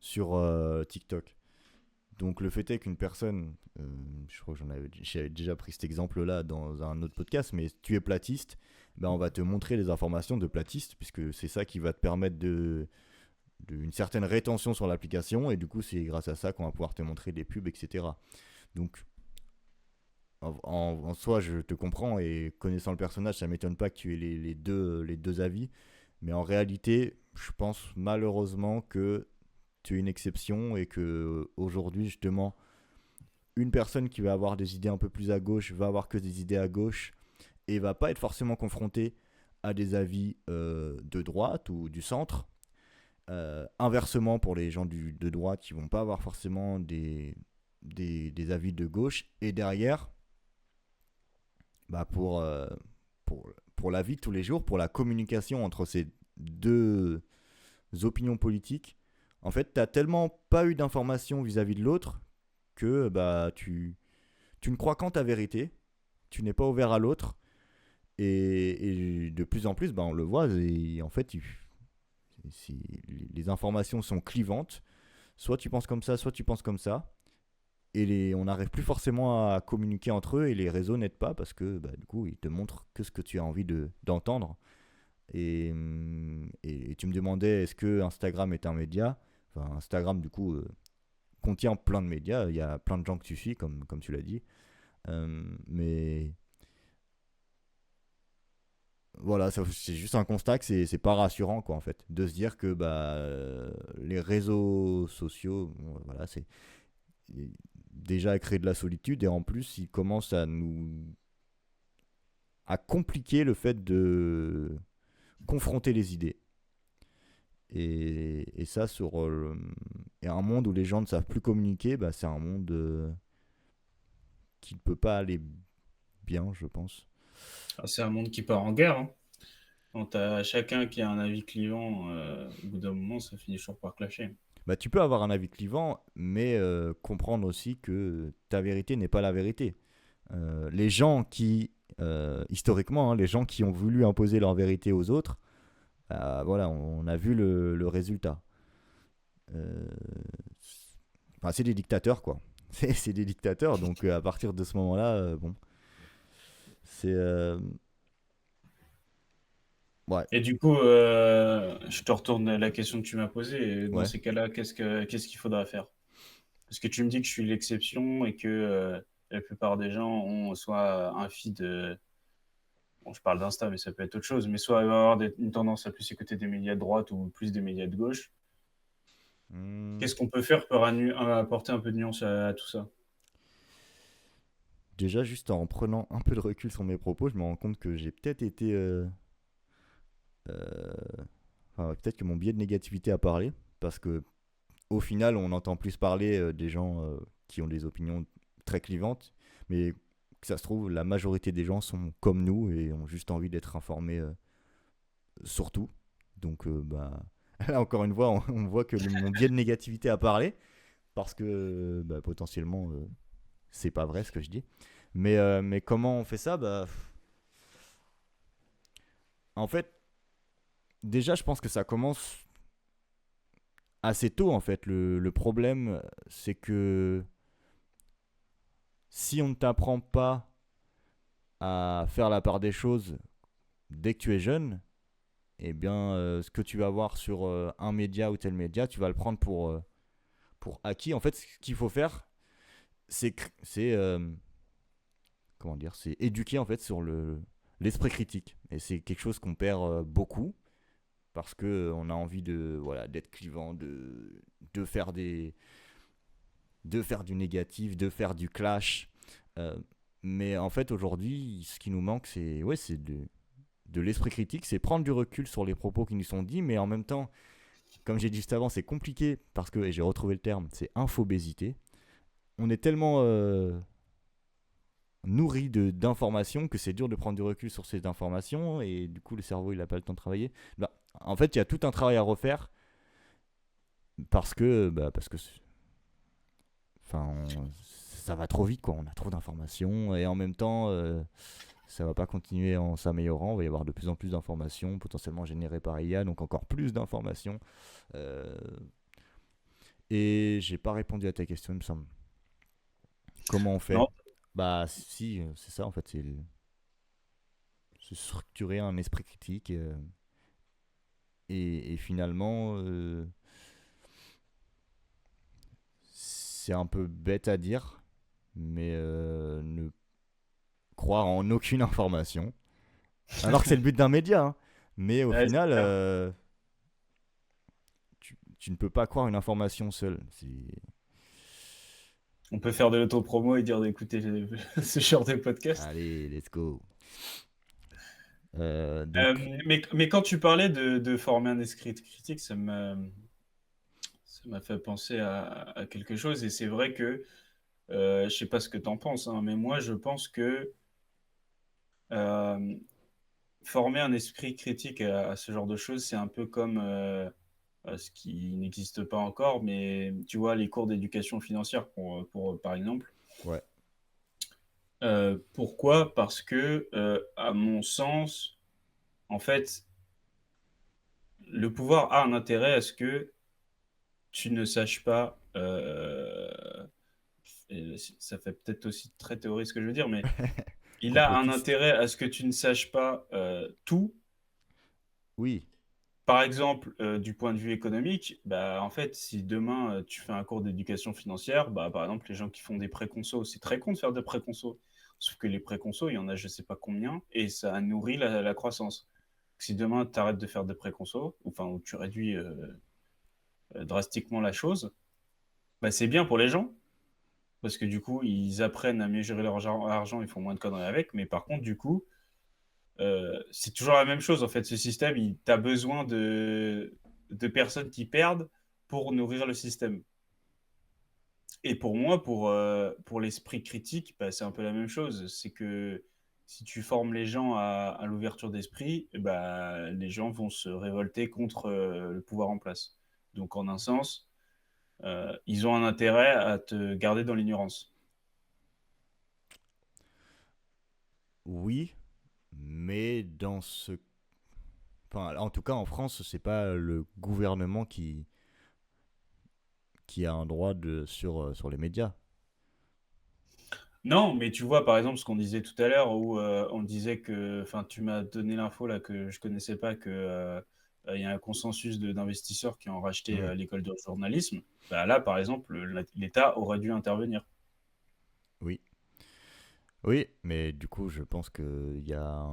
sur TikTok. Donc le fait est qu'une personne, je crois que j'avais déjà pris cet exemple-là dans un autre podcast, mais si tu es platiste, ben on va te montrer les informations de platiste, puisque c'est ça qui va te permettre une certaine rétention sur l'application, et du coup c'est grâce à ça qu'on va pouvoir te montrer des pubs, etc. Donc en soi, je te comprends, et connaissant le personnage, ça m'étonne pas que tu aies les deux avis, mais en réalité, je pense malheureusement que tu es une exception, et que aujourd'hui justement une personne qui va avoir des idées un peu plus à gauche va avoir que des idées à gauche et va pas être forcément confrontée à des avis de droite ou du centre. Inversement, pour les gens de droite qui vont pas avoir forcément des avis de gauche. Et derrière, bah pour la vie de tous les jours, pour la communication entre ces deux opinions politiques, en fait, tu n'as tellement pas eu d'informations vis-à-vis de l'autre que bah, tu ne crois qu'en ta vérité, tu n'es pas ouvert à l'autre, et de plus en plus, bah, on le voit, et en fait, si les informations sont clivantes, soit tu penses comme ça, soit tu penses comme ça, et on n'arrive plus forcément à communiquer entre eux, et les réseaux n'aident pas parce que bah, du coup, ils te montrent que ce que tu as envie d'entendre. Et tu me demandais, est-ce que Instagram est un média? Enfin, Instagram, du coup, contient plein de médias. Il y a plein de gens que tu suis, comme tu l'as dit. Mais voilà, c'est juste un constat que c'est pas rassurant, quoi, en fait, de se dire que bah, les réseaux sociaux, bon, voilà, c'est déjà créer de la solitude, et en plus, ils commencent à compliquer le fait de confronter les idées. Et ça, et un monde où les gens ne savent plus communiquer, bah, c'est un monde qui ne peut pas aller bien, je pense. Ah, c'est un monde qui part en guerre, hein. Quand t'as chacun qui a un avis clivant, au bout d'un moment, ça finit toujours par clasher. Bah, tu peux avoir un avis clivant, mais comprendre aussi que ta vérité n'est pas la vérité. Les gens qui, historiquement, hein, les gens qui ont voulu imposer leur vérité aux autres, voilà, on a vu le résultat. Euh, Enfin, c'est des dictateurs, quoi. C'est des dictateurs, donc à partir de ce moment-là, bon, c'est ouais, Et du coup, je te retourne la question que tu m'as posée. Dans ouais. ces cas-là, qu'est-ce qu'il faudra faire? Parce que tu me dis que je suis l'exception et que la plupart des gens ont soit un feed, bon, je parle d'Insta, mais ça peut être autre chose, mais soit ils vont avoir une tendance à plus écouter des médias de droite ou plus des médias de gauche. Hmm. Qu'est-ce qu'on peut faire pour apporter un peu de nuance à tout ça? Déjà, juste en prenant un peu de recul sur mes propos, je me rends compte que j'ai peut-être été, euh, enfin, peut-être que mon biais de négativité a parlé, parce que au final, on entend plus parler des gens qui ont des opinions très clivantes, mais que ça se trouve, la majorité des gens sont comme nous et ont juste envie d'être informés sur tout. Donc, bah, là, encore une fois, on voit que mon biais de négativité a parlé, parce que bah, potentiellement, c'est pas vrai ce que je dis. Mais comment on fait ça? Bah, en fait, déjà, je pense que ça commence assez tôt, en fait. Le problème, c'est que si on ne t'apprend pas à faire la part des choses dès que tu es jeune, eh bien, ce que tu vas voir sur un média ou tel média, tu vas le prendre pour acquis. En fait, ce qu'il faut faire, c'est comment dire, c'est éduquer en fait sur l'esprit critique. Et c'est quelque chose qu'on perd beaucoup parce que on a envie de voilà d'être clivant, de faire de faire du négatif, de faire du clash. Euh, mais en fait, aujourd'hui, ce qui nous manque, c'est de l'esprit critique, c'est prendre du recul sur les propos qui nous sont dits, mais en même temps, comme j'ai dit juste avant, c'est compliqué parce que, et j'ai retrouvé le terme, c'est infobésité. On est tellement nourri d'informations que c'est dur de prendre du recul sur ces informations et du coup, le cerveau, il n'a pas le temps de travailler. Bah, en fait, il y a tout un travail à refaire parce que enfin, ça va trop vite, quoi. On a trop d'informations et en même temps, ça va pas continuer en s'améliorant. Il va y avoir de plus en plus d'informations, potentiellement générées par IA, donc encore plus d'informations. Euh, et j'ai pas répondu à ta question, il me semble. Comment on fait? Non. Bah, si, c'est ça en fait, c'est structurer un esprit critique et finalement, c'est un peu bête à dire, mais ne croire en aucune information. Alors que c'est le but d'un média, hein. Mais au Ouais, c'est final, clair. tu ne peux pas croire une information seule. On peut faire de l'autopromo et dire d'écouter ce genre de podcast. Allez, let's go. Euh, Donc, mais quand tu parlais de former un esprit critique, ça m'a fait penser à quelque chose. Et c'est vrai que, je sais pas ce que tu en penses, hein, mais moi, je pense que euh, former un esprit critique à ce genre de choses, c'est un peu comme ce qui n'existe pas encore, mais tu vois, les cours d'éducation financière, par exemple. ouais. Pourquoi? Parce que, à mon sens, en fait, le pouvoir a un intérêt à ce que tu ne saches pas, et ça fait peut-être aussi très théorique ce que je veux dire, mais il a un Complotiste. intérêt à ce que tu ne saches pas tout. Oui. Par exemple, du point de vue économique, bah, en fait, si demain tu fais un cours d'éducation financière, bah, par exemple, les gens qui font des préconsos, c'est très con de faire des préconsos. Sauf que les préconsos, il y en a je sais pas combien, et ça nourrit la croissance. Si demain tu arrêtes de faire des préconsos, enfin, ou tu réduis drastiquement la chose, bah, c'est bien pour les gens, parce que du coup, ils apprennent à mieux gérer leur argent, ils font moins de conneries avec, mais par contre, du coup, c'est toujours la même chose, en fait. Ce système, tu as besoin de personnes qui perdent pour nourrir le système. Et pour moi, pour l'esprit critique, bah, c'est un peu la même chose. C'est que si tu formes les gens à l'ouverture d'esprit, bah, les gens vont se révolter contre le pouvoir en place. Donc, en un sens, ils ont un intérêt à te garder dans l'ignorance. Oui, mais dans ce. Enfin, en tout cas, en France, c'est pas le gouvernement qui a un droit sur les médias. Non, mais tu vois, par exemple, ce qu'on disait tout à l'heure, où on disait que, enfin, tu m'as donné l'info là que je connaissais pas, que il y a un consensus d'investisseurs qui ont racheté Oui. l'école de journalisme. Bah, là, par exemple, l'État aurait dû intervenir. Oui. Oui, mais du coup, je pense qu'il y a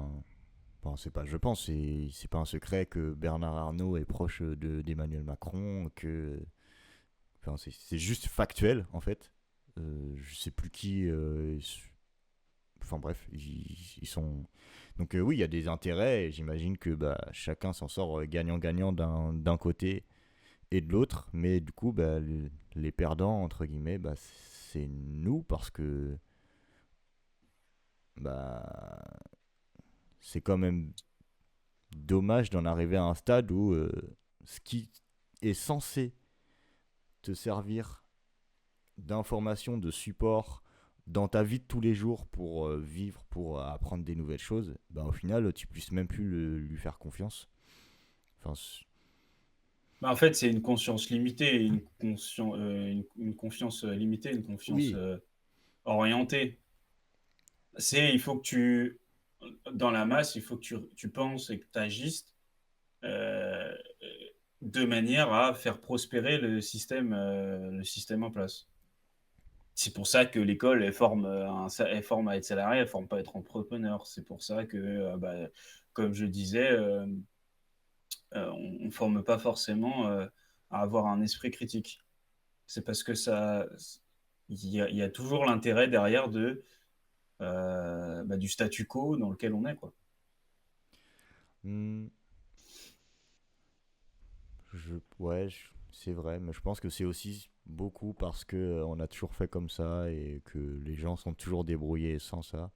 Bon, c'est pas, je pense, c'est pas un secret que Bernard Arnault est proche d'Emmanuel Macron, enfin, c'est juste factuel en fait. Je sais plus qui, enfin bref, ils sont. Donc oui, il y a des intérêts. Et j'imagine que bah, chacun s'en sort gagnant-gagnant d'un côté et de l'autre, mais du coup, bah, les perdants entre guillemets, bah, c'est nous parce que bah, c'est quand même dommage d'en arriver à un stade où ce qui est censé te servir d'information, de support dans ta vie de tous les jours pour vivre, pour apprendre des nouvelles choses, bah, au final, tu puisses même plus lui faire confiance. Enfin, Bah, en fait, c'est une conscience limitée, une confiance limitée, une confiance oui, orienté. Il faut que dans la masse, il faut que tu penses et que tu agisses euh, de manière à faire prospérer le système en place. C'est pour ça que l'école, elle forme à être salarié, elle forme pas à être entrepreneur. C'est pour ça que, comme je disais, on ne forme pas forcément à avoir un esprit critique. C'est parce que il y a toujours l'intérêt derrière du statu quo dans lequel on est, quoi. Hmm, ouais, c'est vrai, mais je pense que c'est aussi beaucoup parce que on a toujours fait comme ça et que les gens sont toujours débrouillés sans ça.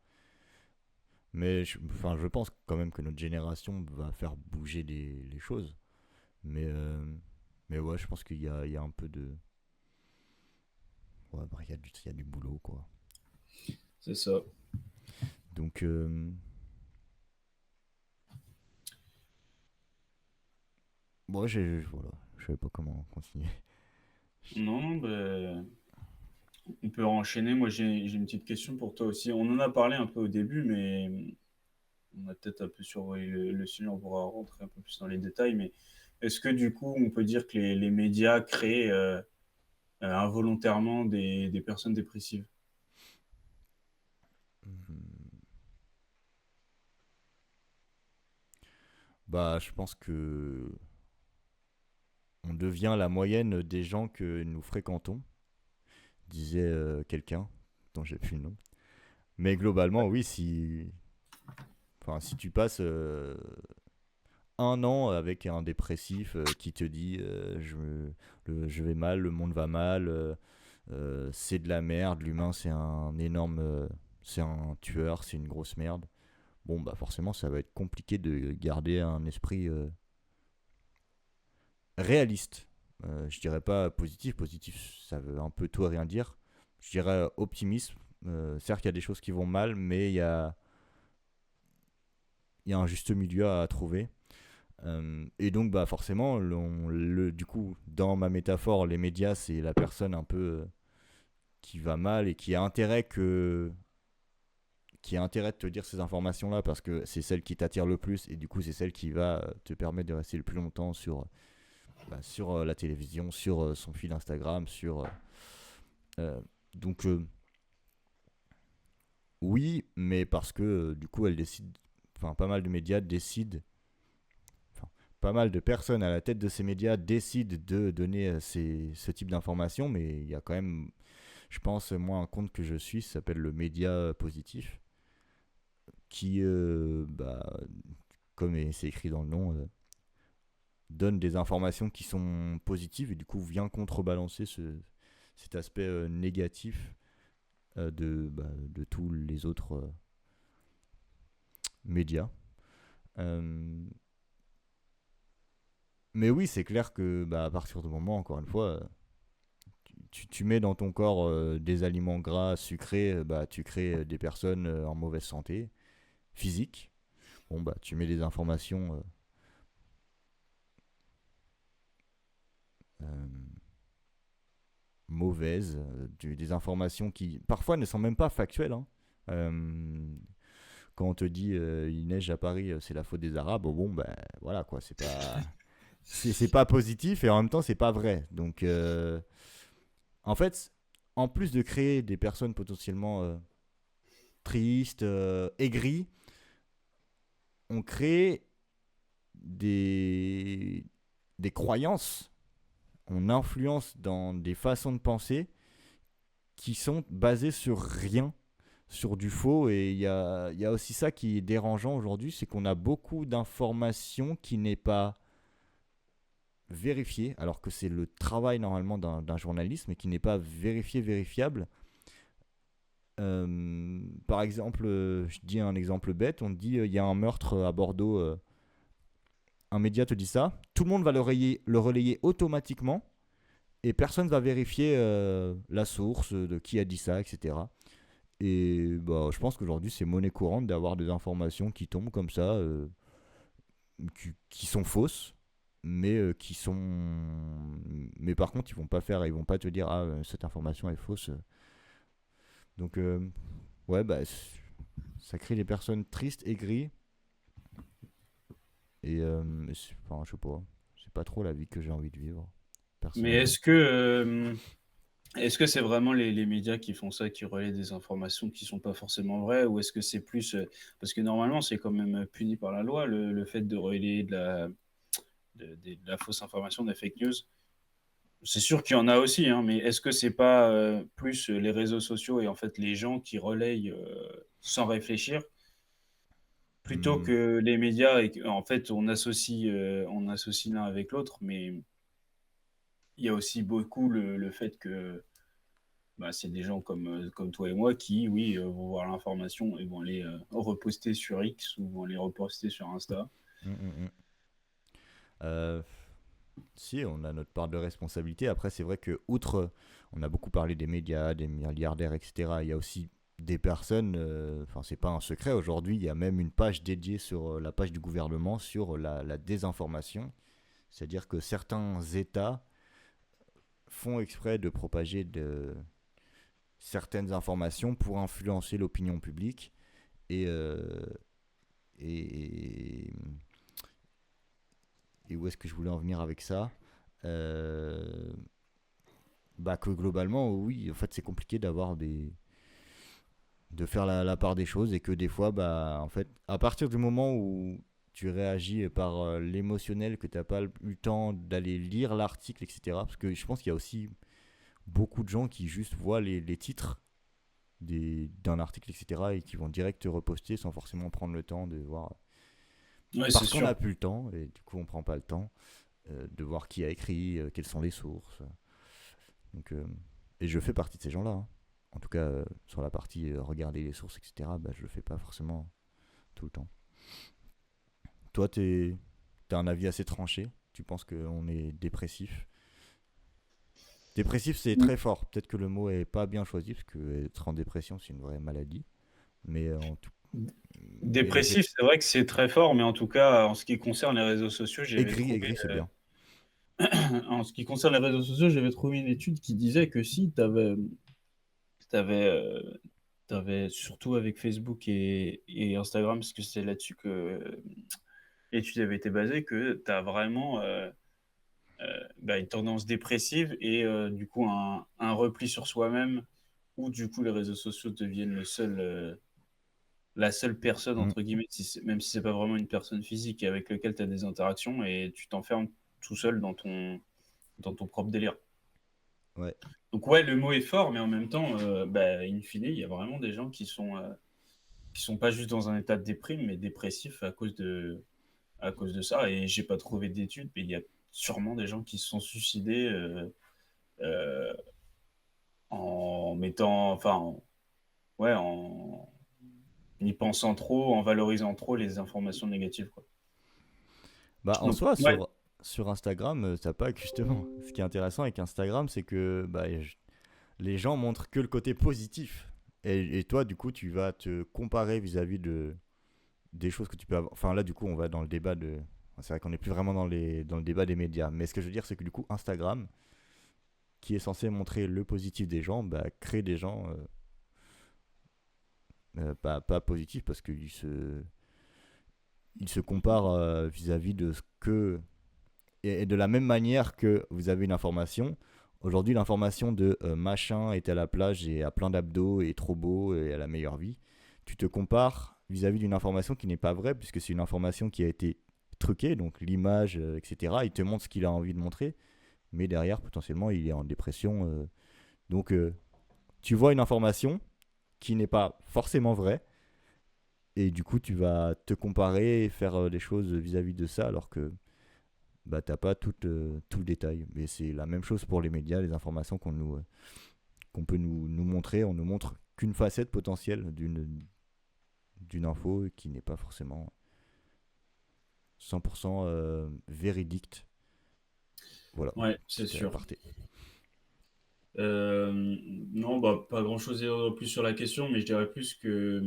Mais enfin, je pense quand même que notre génération va faire bouger les choses. Mais, mais ouais, je pense qu'il y a un peu de. Ouais, bah, il y a du boulot, quoi. C'est ça. Donc, moi, voilà, je savais pas comment continuer. Non, on peut enchaîner. Moi, j'ai une petite question pour toi aussi. On en a parlé un peu au début, mais on a peut-être un peu survolé le sujet. On pourra rentrer un peu plus dans les détails. Mais est-ce que du coup, on peut dire que les médias créent involontairement des personnes dépressives? Mhm. Bah, je pense que on devient la moyenne des gens que nous fréquentons, disait quelqu'un dont j'ai plus le nom. Mais globalement, oui, enfin, si tu passes un an avec un dépressif qui te dit je vais mal, le monde va mal, c'est de la merde, l'humain c'est un tueur, c'est une grosse merde. Bon, bah forcément, ça va être compliqué de garder un esprit réaliste. Je dirais pas positif, positif ça veut un peu tout et rien dire. Je dirais optimisme. Certes, il y a des choses qui vont mal, mais il y a un juste milieu à trouver. Et donc, bah, forcément, du coup, dans ma métaphore, les médias, c'est la personne un peu qui va mal et qui a intérêt de te dire ces informations-là parce que c'est celle qui t'attire le plus et du coup, c'est celle qui va te permettre de rester le plus longtemps sur la télévision, sur son fil Instagram, euh, donc, oui, mais parce que du coup, elle décide. Enfin, pas mal de médias décident. Enfin, pas mal de personnes à la tête de ces médias décident de donner ce type d'informations, mais il y a quand même, je pense, moi, un compte que je suis, ça s'appelle le Média Positif, qui, comme c'est écrit dans le nom, donne des informations qui sont positives et du coup vient contrebalancer cet aspect négatif de tous les autres médias. Euh, mais oui, c'est clair que à partir du moment, encore une fois, tu mets dans ton corps des aliments gras, sucrés, tu crées des personnes en mauvaise santé physique. Bon, tu mets des informations euh, mauvaises, des informations qui parfois ne sont même pas factuelles. Hein. Euh, Quand on te dit il neige à Paris, c'est la faute des Arabes, bon, voilà quoi, c'est pas positif et en même temps c'est pas vrai. Donc en fait, en plus de créer des personnes potentiellement tristes, aigries, on crée des, des croyances, on influence dans des façons de penser qui sont basées sur rien, sur du faux. Et il y a aussi ça qui est dérangeant aujourd'hui, c'est qu'on a beaucoup d'informations qui n'est pas vérifiée, alors que c'est le travail normalement d'un journaliste, mais qui n'est pas vérifié, vérifiable. Par exemple, je dis un exemple bête, on te dit il y a un meurtre à Bordeaux, un média te dit ça, tout le monde va le relayer automatiquement et personne va vérifier la source de qui a dit ça, etc. Et je pense qu'aujourd'hui c'est monnaie courante d'avoir des informations qui tombent comme ça, qui sont fausses, mais par contre ils vont pas te dire ah cette information est fausse. Donc, ouais, bah, ça crée des personnes tristes, aigries, et enfin, je sais pas, c'est pas trop la vie que j'ai envie de vivre, Mais personnellement. est-ce que c'est vraiment les médias qui font ça, qui relaient des informations qui sont pas forcément vraies? Ou est-ce que c'est plus, parce que normalement, c'est quand même, puni par la loi, le fait de relayer de la fausse information, de la fake news. C'est sûr qu'il y en a aussi, hein, mais est-ce que c'est pas, plus, les réseaux sociaux et en fait les gens qui relayent, sans réfléchir, plutôt Hmm, que les médias et qu'en fait on associe l'un avec l'autre, mais il y a aussi beaucoup le fait que, bah, c'est des gens comme toi et moi qui, oui, vont voir l'information et vont aller, reposter sur X ou vont aller reposter sur Insta. hmm, hmm, hmm. Euh, Si, on a notre part de responsabilité. Après, c'est vrai que, outre, on a beaucoup parlé des médias, des milliardaires, etc., il y a aussi des personnes, enfin, c'est pas un secret aujourd'hui, il y a même une page dédiée sur la page du gouvernement sur la désinformation. C'est-à-dire que certains États font exprès de propager certaines informations pour influencer l'opinion publique. Et, et, et où est-ce que je voulais en venir avec ça? Euh, Bah que globalement, oui, en fait, c'est compliqué de faire la part des choses et que des fois, bah, en fait, à partir du moment où tu réagis par l'émotionnel, que tu n'as pas eu le temps d'aller lire l'article, etc. Parce que je pense qu'il y a aussi beaucoup de gens qui juste voient les titres d'un article, etc. et qui vont direct reposter sans forcément prendre le temps de voir. Ouais, c'est Parce qu'on sûr. n'a plus le temps, et du coup, on prend pas le temps de voir qui a écrit, quelles sont les sources. Donc, et je fais partie de ces gens-là, hein. En tout cas, sur la partie regarder les sources, etc., bah, je le fais pas forcément tout le temps. Toi, t'as un avis assez tranché. Tu penses qu'on est dépressif. Dépressif, c'est très fort. Peut-être que le mot est pas bien choisi, parce que être en dépression, c'est une vraie maladie. Mais, mais le fait. Dépressif, c'est vrai que c'est très fort, mais en tout cas, en ce qui concerne les réseaux sociaux, j'avais Aigri, trouvé, aigri, c'est bien. en ce qui concerne les réseaux sociaux, j'avais trouvé une étude qui disait que si t'avais, surtout avec Facebook et Instagram, parce que c'est là-dessus que l'étude avait été basée, que tu as vraiment bah, une tendance dépressive et du coup un repli sur soi-même, où du coup les réseaux sociaux deviennent la seule personne, Mm, entre guillemets, même si c'est pas vraiment une personne physique avec laquelle tu as des interactions et tu t'enfermes tout seul dans ton propre délire. ouais. Donc ouais, le mot est fort, mais en même temps, bah, in fine, il y a vraiment des gens qui sont pas juste dans un état de déprime, mais dépressif à cause de ça. Et j'ai pas trouvé d'études, mais il y a sûrement des gens qui se sont suicidés euh, en mettant, enfin, ouais, en y pensant trop, en valorisant trop les informations négatives, quoi. Bah, en Donc soi, ouais, sur Instagram, ça pas justement. Ce qui est intéressant avec Instagram, c'est que bah, les gens montrent que le côté positif. Et toi, du coup, tu vas te comparer vis-à-vis des choses que tu peux avoir. Enfin, là, du coup, on va dans le débat de. C'est vrai qu'on n'est plus vraiment dans le débat des médias. Mais ce que je veux dire, c'est que du coup, Instagram, qui est censé montrer le positif des gens, bah, crée des gens pas positifs parce ils se comparent vis-à-vis de ce que. Et de la même manière que vous avez une information, aujourd'hui, l'information de machin est à la plage et a plein d'abdos et est trop beau et a la meilleure vie, tu te compares vis-à-vis d'une information qui n'est pas vraie, puisque c'est une information qui a été truquée, donc l'image, etc. Il te montre ce qu'il a envie de montrer, mais derrière, potentiellement, il est en dépression. Donc, tu vois une information qui n'est pas forcément vraie, et du coup, tu vas te comparer et faire des choses vis-à-vis de ça, alors que bah, t'as pas tout le détail. Mais c'est la même chose pour les médias, les informations qu'on peut nous montrer. On nous montre qu'une facette potentielle d'une info qui n'est pas forcément 100% véridique. Voilà, ouais, c'est c'était sûr. aparté. Non, bah, pas grand-chose à dire de plus sur la question, mais je dirais plus que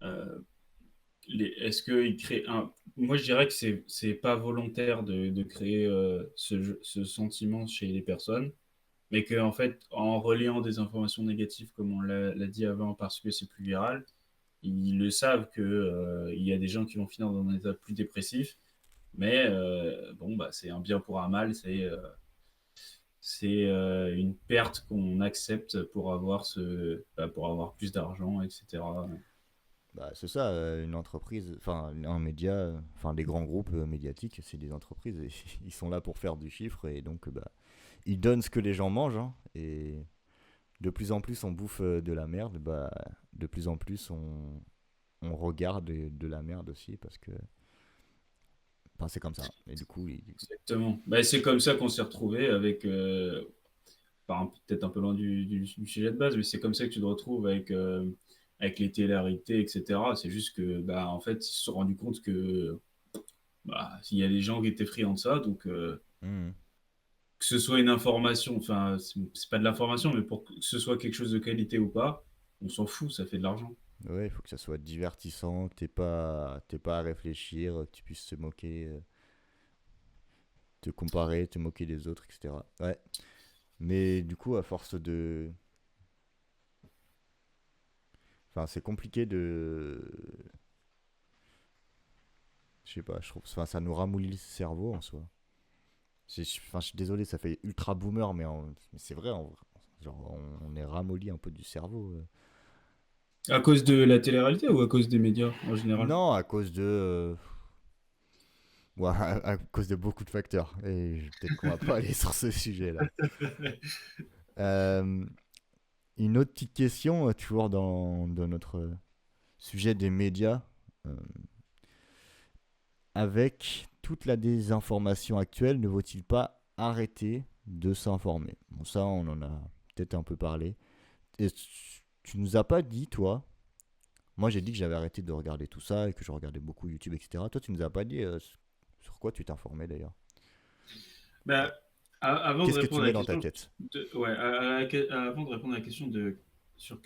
euh, est-ce qu'ils créent un. Moi, je dirais que c'est pas volontaire de créer ce sentiment chez les personnes. mais que en fait, en reliant des informations négatives, comme on l'a dit avant, parce que c'est plus viral, ils le savent que il y a des gens qui vont finir dans un état plus dépressif, mais bon, bah, c'est un bien pour un mal, c'est une perte qu'on accepte pour avoir pour avoir plus d'argent, etc. Bah, c'est ça, une entreprise, enfin un média, enfin des grands groupes médiatiques, c'est des entreprises et ils sont là pour faire du chiffre et donc bah, ils donnent ce que les gens mangent hein, et de plus en plus on bouffe de la merde, bah, de plus en plus on regarde de la merde aussi parce que enfin, c'est comme ça. Et du coup, Exactement. Bah, c'est comme ça qu'on s'est retrouvé avec, peut-être un peu loin du sujet de base, mais c'est comme ça que tu te retrouves avec les télé-réalités, etc. C'est juste que, bah, en fait, ils se sont rendus compte que bah, il y a des gens qui étaient friands de ça, donc mhm. que ce soit une information, enfin, c'est pas de l'information, mais pour que ce soit quelque chose de qualité ou pas, on s'en fout, ça fait de l'argent. Ouais, il faut que ça soit divertissant, que t'aies pas à réfléchir, que tu puisses te moquer, te comparer, te moquer des autres, etc. Ouais. Mais du coup, à force de. Enfin, c'est compliqué de. Je sais pas, je trouve. Enfin, ça nous ramollit le cerveau en soi. Enfin, je suis désolé, ça fait ultra boomer, mais c'est vrai, genre, on est ramolli un peu du cerveau. À cause de la télé-réalité ou à cause des médias en général? Non, à cause de. Ouais, à cause de beaucoup de facteurs. Et peut-être qu'on va pas aller sur ce sujet-là. Euh, une autre petite question, toujours dans notre sujet des médias. Euh, avec toute la désinformation actuelle, ne vaut-il pas arrêter de s'informer? Bon, ça, on en a peut-être un peu parlé. Et tu nous as pas dit, toi. Moi, j'ai dit que j'avais arrêté de regarder tout ça et que je regardais beaucoup YouTube, etc. Toi, tu nous as pas dit sur quoi tu t'informais d'ailleurs. Bah, avant de Qu'est-ce que tu répondre à mets la dans ta question tête? ouais, avant de répondre à la question de sur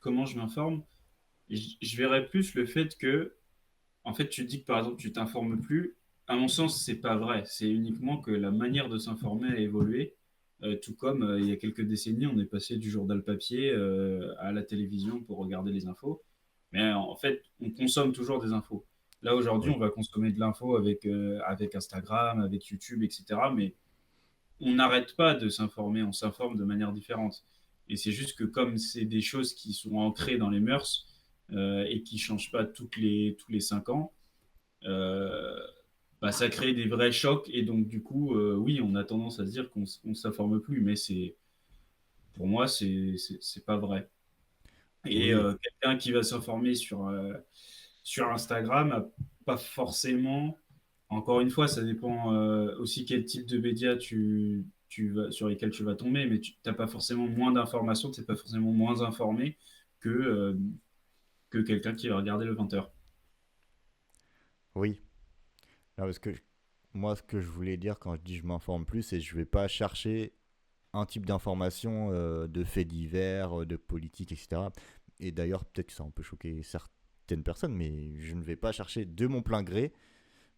comment je m'informe, je verrais plus le fait que, en fait, tu dis que par exemple tu t'informes plus. À mon sens, c'est pas vrai. C'est uniquement que la manière de s'informer a évolué. Tout comme il y a quelques décennies, on est passé du journal papier à la télévision pour regarder les infos. Mais en fait, on consomme toujours des infos. Là, aujourd'hui, Oui, on va consommer de l'info avec Instagram, avec YouTube, etc. Mais on n'arrête pas de s'informer, on s'informe de manière différente. Et c'est juste que comme c'est des choses qui sont ancrées dans les mœurs et qui ne changent pas tous les 5 ans, euh, bah, ça crée des vrais chocs. Et donc, du coup, oui, on a tendance à se dire qu'on ne s'informe plus, mais pour moi, c'est pas vrai. Et oui, quelqu'un qui va s'informer sur Instagram a pas forcément. Encore une fois, ça dépend aussi quel type de médias sur lesquels tu vas tomber, mais tu n'as pas forcément moins d'informations, tu n'es pas forcément moins informé que quelqu'un qui va regarder le 20h. oui. Non, parce que moi, ce que je voulais dire quand je dis je m'informe plus, c'est que je vais pas chercher un type d'information de faits divers, de politique, etc. Et d'ailleurs, peut-être que ça a un peu choqué certaines personnes, mais je ne vais pas chercher de mon plein gré.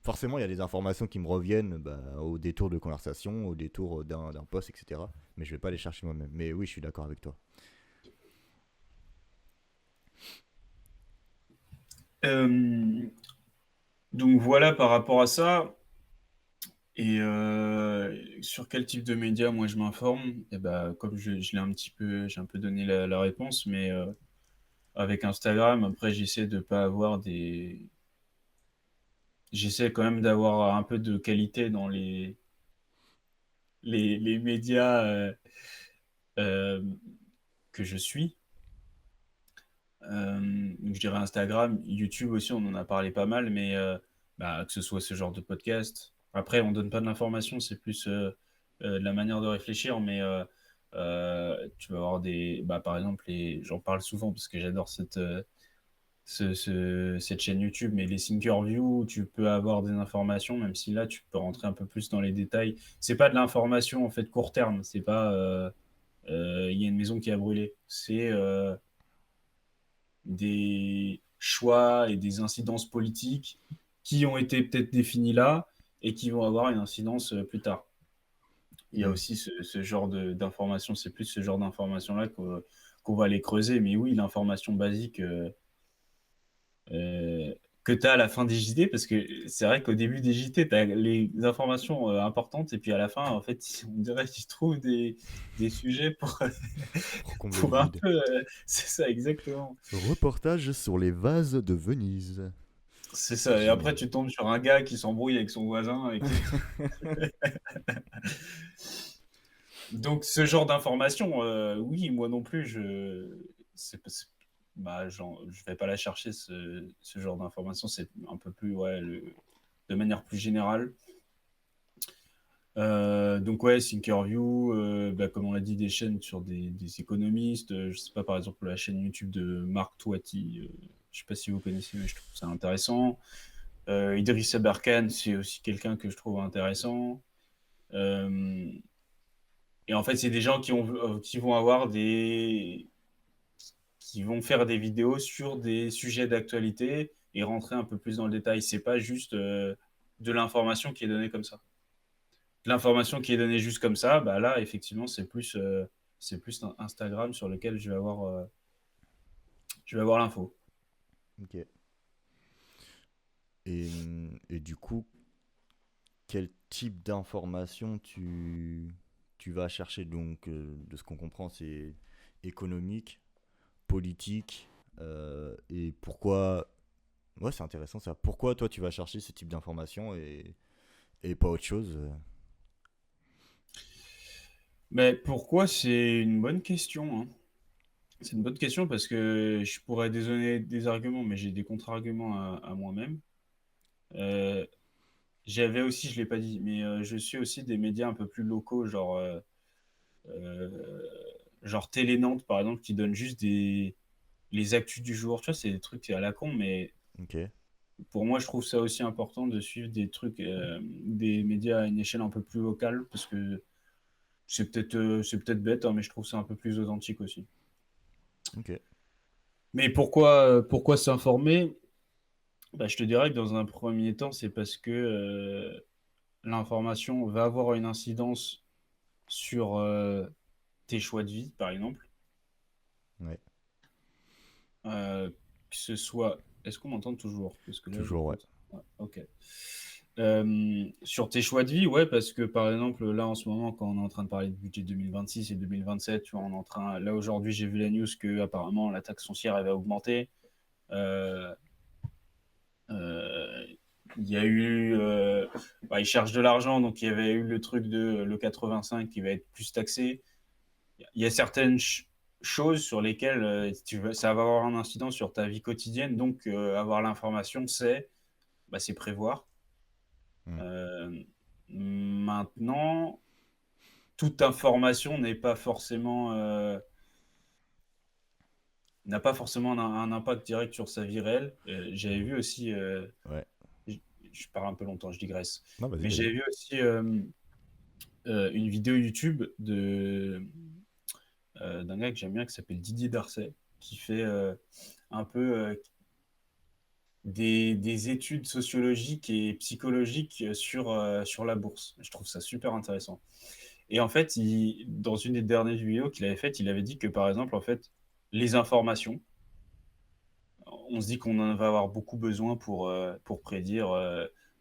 Forcément, il y a des informations qui me reviennent bah, au détour de conversation, au détour d'un post, etc. Mais je ne vais pas les chercher moi-même. Mais oui, je suis d'accord avec toi. Euh, donc voilà par rapport à ça. Et sur quel type de médias moi je m'informe? Et ben, comme je l'ai j'ai un peu donné la réponse, mais avec Instagram, après j'essaie de pas avoir j'essaie quand même d'avoir un peu de qualité dans les médias euh, que je suis. Donc je dirais Instagram, YouTube aussi, on en a parlé pas mal, mais bah, que ce soit ce genre de podcast. Après, on donne pas de l'information, c'est plus de la manière de réfléchir, mais tu vas avoir bah, par exemple, j'en parle souvent parce que j'adore cette chaîne YouTube, mais les Thinkerview, tu peux avoir des informations, même si là, tu peux rentrer un peu plus dans les détails. C'est pas de l'information en fait court terme, c'est pas il y a une maison qui a brûlé. C'est des choix et des incidences politiques qui ont été peut-être définis là et qui vont avoir une incidence plus tard. Il y a Hmm. aussi ce genre d'informations, c'est plus ce genre d'informations-là qu'on va aller creuser. Mais oui, l'information basique euh, que tu as à la fin des JT, parce que c'est vrai qu'au début des JT, tu as les informations importantes, et puis à la fin, en fait, on dirait qu'ils trouvent des sujets Pour combler le pour un vide. peu. C'est ça, exactement. Reportage sur les vases de Venise. C'est C'est ça. Et après, génial. tu tombes sur un gars qui s'embrouille avec son voisin. Donc, ce genre d'information, oui, moi non plus, je vais pas la chercher, ce genre d'information. C'est un peu plus, ouais, de manière plus générale. Donc, ouais, Thinkerview, bah, comme on l'a dit, des chaînes sur des économistes. Je sais pas, par exemple, la chaîne YouTube de Marc Touati. Je sais pas si vous connaissez, mais je trouve ça intéressant. Idriss Aberkan, c'est aussi quelqu'un que je trouve intéressant. Euh, et en fait, c'est des gens qui vont avoir qui vont faire des vidéos sur des sujets d'actualité et rentrer un peu plus dans le détail. C'est pas juste de l'information qui est donnée comme ça. De l'information qui est donnée juste comme ça, bah là, effectivement, c'est plus un Instagram sur lequel je vais avoir l'info. Ok. Et du coup, quel type d'information tu vas chercher? Donc, de ce qu'on comprend, c'est économique, politique, et pourquoi... Ouais, c'est intéressant ça. Pourquoi toi tu vas chercher ce type d'information et pas autre chose? Mais pourquoi? C'est une bonne question, hein. C'est une bonne question parce que je pourrais donner des arguments, mais j'ai des contre-arguments à moi-même. Euh, J'avais aussi, je l'ai pas dit, mais je suis aussi des médias un peu plus locaux, euh, genre Télé Nantes par exemple, qui donnent juste les actus du jour. Tu vois, c'est des trucs à la con, mais Ok. pour moi, je trouve ça aussi important de suivre des trucs, des médias à une échelle un peu plus locale, parce que c'est peut-être bête, hein, mais je trouve ça un peu plus authentique aussi. Ok. Mais pourquoi s'informer? Bah, je te dirais que dans un premier temps, c'est parce que l'information va avoir une incidence sur tes choix de vie, par exemple. Ouais. Que ce soit. Est-ce qu'on m'entend toujours? Parce que là, je Toujours ouais. pense. Ouais, ok. Sur tes choix de vie, ouais, parce que par exemple, là en ce moment, quand on est en train de parler de budget 2026 et 2027, tu vois, on est en train. Là aujourd'hui, j'ai vu la news que apparemment la taxe foncière elle va augmenter. Euh, euh, il y a eu. Bah, ils cherchent de l'argent, donc il y avait eu le truc de le 85 qui va être plus taxé. Il y a certaines choses sur lesquelles ça va avoir un incident sur ta vie quotidienne. Donc, avoir l'information, c'est prévoir. Hmm. Euh, Maintenant, toute information n'a pas forcément un impact direct sur sa vie réelle. J'avais vu aussi, Ouais. je, je parle un peu longtemps, je digresse, Non, vas-y, mais vas-y. j'avais vu aussi une vidéo YouTube d'un gars que j'aime bien qui s'appelle Didier Darcet, qui fait un peu des études sociologiques et psychologiques sur la bourse. Je trouve ça super intéressant. Et en fait, dans une des dernières vidéos qu'il avait faites, il avait dit que par exemple, en fait, les informations, on se dit qu'on en va avoir beaucoup besoin pour prédire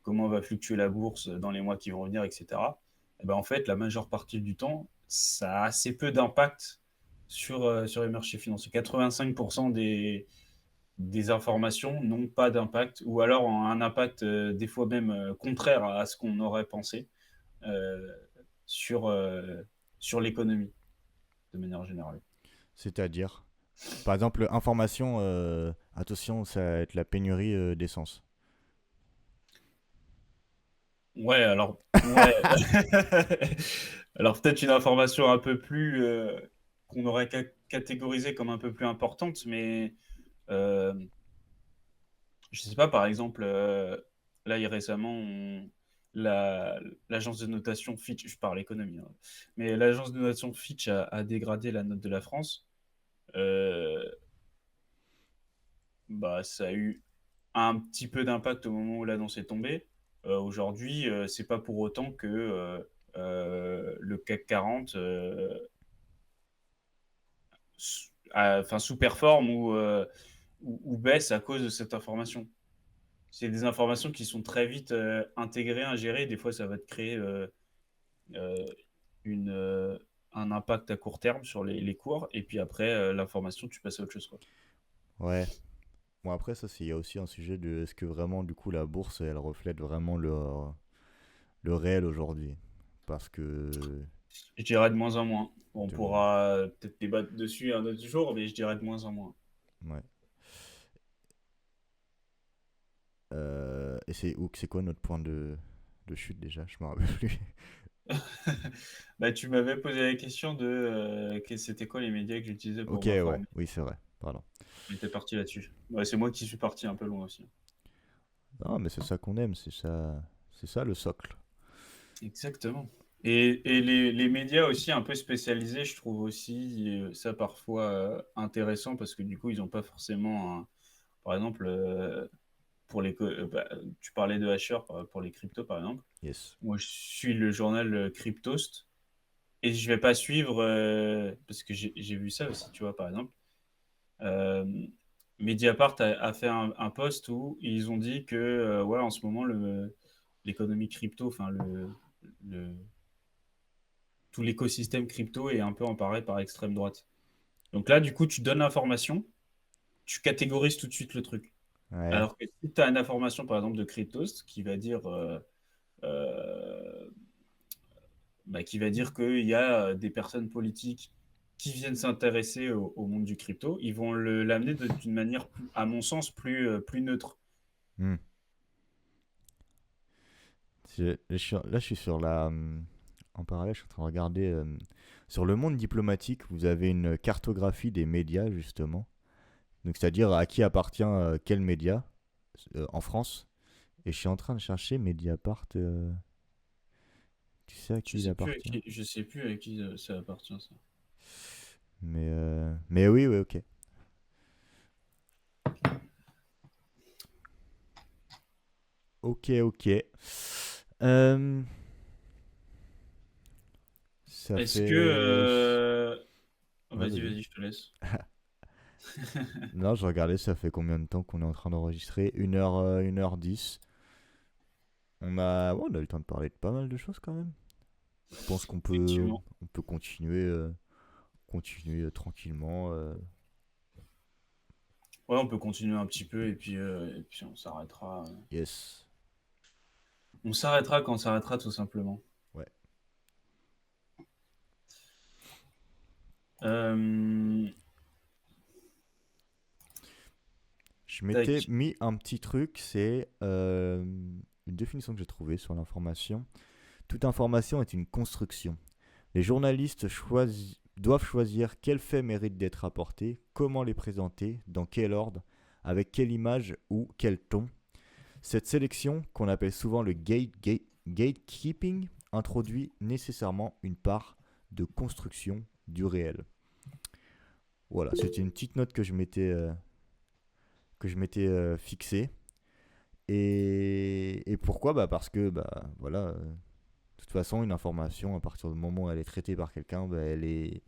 comment va fluctuer la bourse dans les mois qui vont venir, etc. Et ben, en fait, la majeure partie du temps, ça a assez peu d'impact sur les marchés financiers. 85% des informations n'ont pas d'impact, ou alors ont un impact des fois même contraire à ce qu'on aurait pensé euh, sur, euh, sur l'économie, de manière générale. C'est-à-dire, par exemple, information, attention, ça va être la pénurie d'essence. Ouais, alors, ouais. Alors peut-être une information un peu plus qu'on aurait catégorisée comme un peu plus importante, mais euh, je sais pas, par exemple, là, récemment, la- l'agence de notation Fitch, je parle économie, hein, mais l'agence de notation Fitch a dégradé la note de la France. Euh, Bah, ça a eu un petit peu d'impact au moment où l'annonce est tombée. Aujourd'hui, c'est pas pour autant que le CAC 40 sous-performe ou baisse à cause de cette information. C'est des informations qui sont très vite intégrées, ingérées. Des fois, ça va te créer euh, une, un impact à court terme sur les cours. Et puis après, l'information, tu passes à autre chose, quoi. Ouais. Bon, après, ça, il y a aussi un sujet de est-ce que vraiment, du coup, la bourse, elle reflète vraiment le réel aujourd'hui. Parce que. Je dirais de moins en moins. On de- pourra peut-être débattre dessus un autre jour, mais je dirais de moins en moins. Ouais. Et c'est quoi notre point de chute déjà? Je me rappelle plus. Bah, tu m'avais posé la question de c'était quoi les médias que j'utilisais Ok, pour ouais. m'informer. Oui, c'est vrai. Pardon. On était parti là-dessus. Ouais, c'est moi qui suis parti un peu loin aussi. Non, mais c'est ça qu'on aime. C'est ça le socle. Exactement. Et les médias aussi un peu spécialisés, je trouve aussi ça parfois intéressant parce que du coup, ils n'ont pas forcément par exemple, tu parlais de Hasher pour les cryptos, par exemple. Yes. Moi, je suis le journal Cryptost et je vais pas suivre parce que j'ai vu ça aussi, tu vois, par exemple. Euh, Mediapart a fait un post où ils ont dit que ouais, en ce moment, l'économie crypto, enfin, le, tout l'écosystème crypto est un peu emparé par l'extrême droite. Donc là, du coup, tu donnes l'information, tu catégorises tout de suite le truc. Ouais. Alors que si tu as une information, par exemple, de Cryptost qui va dire euh, qui va dire qu'il y a des personnes politiques qui viennent s'intéresser au monde du crypto, ils vont l'amener d'une manière, à mon sens, plus neutre. Hmm. Là, je suis sur la. En parallèle, je suis en train de regarder. Sur le monde diplomatique, vous avez une cartographie des médias, justement. Donc, c'est-à-dire à qui appartient quel média en France. Et je suis en train de chercher Mediapart. Tu sais à qui il appartient? Je sais plus à qui ça appartient, ça. Mais oui, oui, ok. Ok, ok. Euh, Ça Est-ce que... fait. Ouais, Vas-y, vas-y. vas-y, je te laisse. Non, je regardais, ça fait combien de temps qu'on est en train d'enregistrer? 1h10. On a eu le temps de parler de pas mal de choses quand même. Je pense Effectivement. on peut continuer tranquillement. Ouais, on peut continuer un petit peu et puis on s'arrêtera. Yes. On s'arrêtera quand on s'arrêtera, tout simplement. Ouais. Euh, Je m'étais tac. mis un petit truc, c'est une définition que j'ai trouvée sur l'information. Toute information est une construction. Les journalistes doivent choisir quels faits méritent d'être rapportés, comment les présenter, dans quel ordre, avec quelle image ou quel ton. Cette sélection, qu'on appelle souvent le gatekeeping, introduit nécessairement une part de construction du réel. Voilà, c'était une petite note que je m'étais fixée. Et pourquoi? Bah parce que voilà, de toute façon, une information, à partir du moment où elle est traitée par quelqu'un, elle est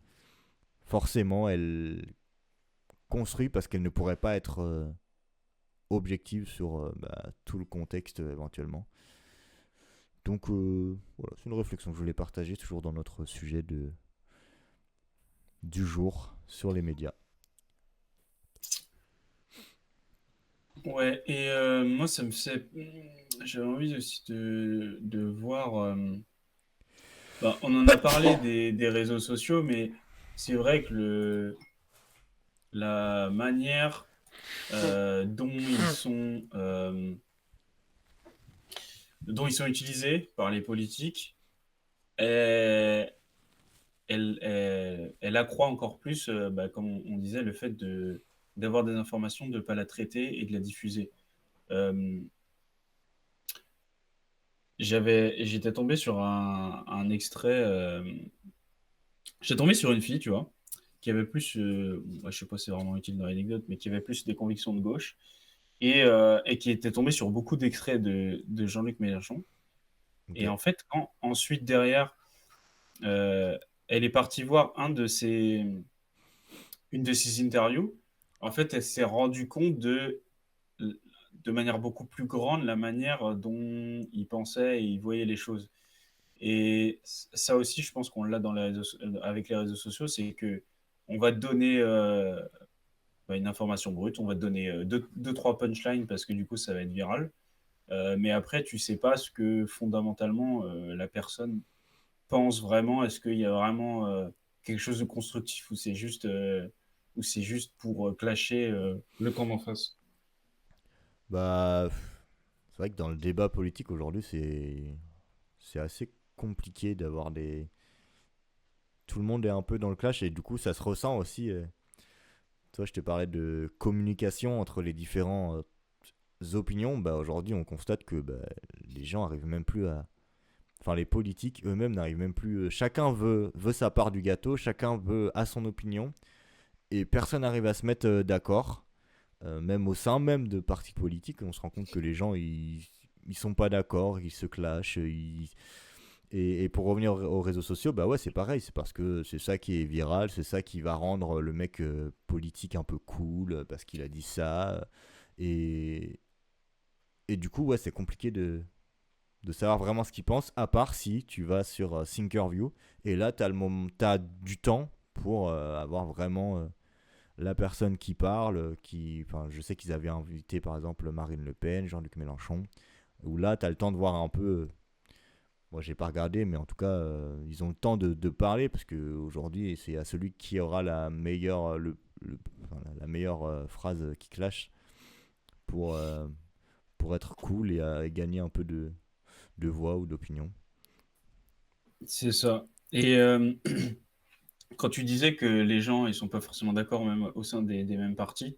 forcément, elle construit parce qu'elle ne pourrait pas être objective sur tout le contexte éventuellement. Donc voilà, c'est une réflexion que je voulais partager toujours dans notre sujet du jour sur les médias. Ouais, et moi, ça me fait... J'avais envie aussi de voir... on en a parlé des réseaux sociaux, mais c'est vrai que la manière dont ils sont utilisés par les politiques, elle, elle accroît encore plus, comme on disait, le fait d'avoir des informations, de ne pas la traiter et de la diffuser. Euh, J'étais tombé sur un extrait. J'étais tombé sur une fille, tu vois, qui avait plus, je sais pas si c'est vraiment utile dans l'anecdote, mais qui avait plus des convictions de gauche et qui était tombée sur beaucoup d'extraits de Jean-Luc Mélenchon. Ok. Et en fait, ensuite derrière, euh, elle est partie voir une de ses interviews. En fait, elle s'est rendue compte de manière beaucoup plus grande la manière dont il pensait et il voyait les choses. Et ça aussi, je pense qu'on l'a avec les réseaux sociaux, c'est que on va te donner une information brute, on va te donner deux, trois punchlines parce que du coup, ça va être viral. Mais après, tu sais pas ce que fondamentalement la personne pense vraiment. Est-ce qu'il y a vraiment quelque chose de constructif ou c'est juste pour clasher le camp d'en face. Bah, c'est vrai que dans le débat politique aujourd'hui, c'est assez compliqué d'avoir des. Tout le monde est un peu dans le clash et du coup, ça se ressent aussi. Toi, je te parlais de communication entre les différents opinions. Bah, aujourd'hui, on constate que bah, les gens arrivent même plus à. Enfin, les politiques eux-mêmes n'arrivent même plus. Chacun veut sa part du gâteau, chacun veut a son opinion et personne n'arrive à se mettre d'accord. Même au sein même de partis politiques, on se rend compte que les gens ils sont pas d'accord, ils se clashent. Et pour revenir aux réseaux sociaux, bah ouais, c'est pareil, c'est parce que c'est ça qui est viral, c'est ça qui va rendre le mec politique un peu cool parce qu'il a dit ça. Et, et du coup, ouais, c'est compliqué de savoir vraiment ce qu'il pense, à part si tu vas sur Thinkerview et là, t'as du temps pour avoir vraiment la personne qui parle, enfin, je sais qu'ils avaient invité par exemple Marine Le Pen, Jean-Luc Mélenchon, où là, tu as le temps de voir un peu. Moi, j'ai pas regardé, mais en tout cas, ils ont le temps de parler parce qu'aujourd'hui, c'est à celui qui aura la meilleure, enfin, la meilleure phrase qui clash pour, euh, pour être cool et gagner un peu de voix ou d'opinion. C'est ça. Et quand tu disais que les gens ils sont pas forcément d'accord même au sein des mêmes partis,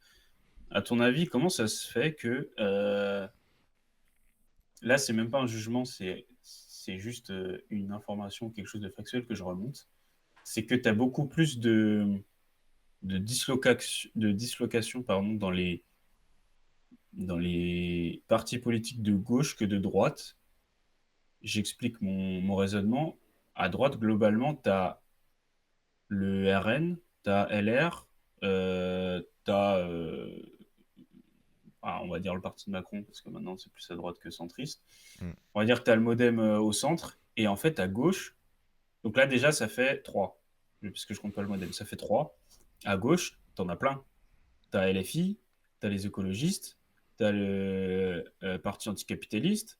à ton avis, comment ça se fait que là, c'est même pas un jugement, c'est juste une information, quelque chose de factuel que je remonte. C'est que tu as beaucoup plus de dislocation pardon, dans les partis politiques de gauche que de droite. J'explique mon raisonnement. À droite, globalement, tu as le RN, tu as LR, tu as, on va dire le parti de Macron, parce que maintenant c'est plus à droite que centriste. Mm. On va dire que tu as le modem au centre, et en fait à gauche, donc là déjà ça fait 3, parce que je compte pas le modem, ça fait 3. À gauche, t'en as plein. T'as LFI, t'as les écologistes, t'as le parti anticapitaliste,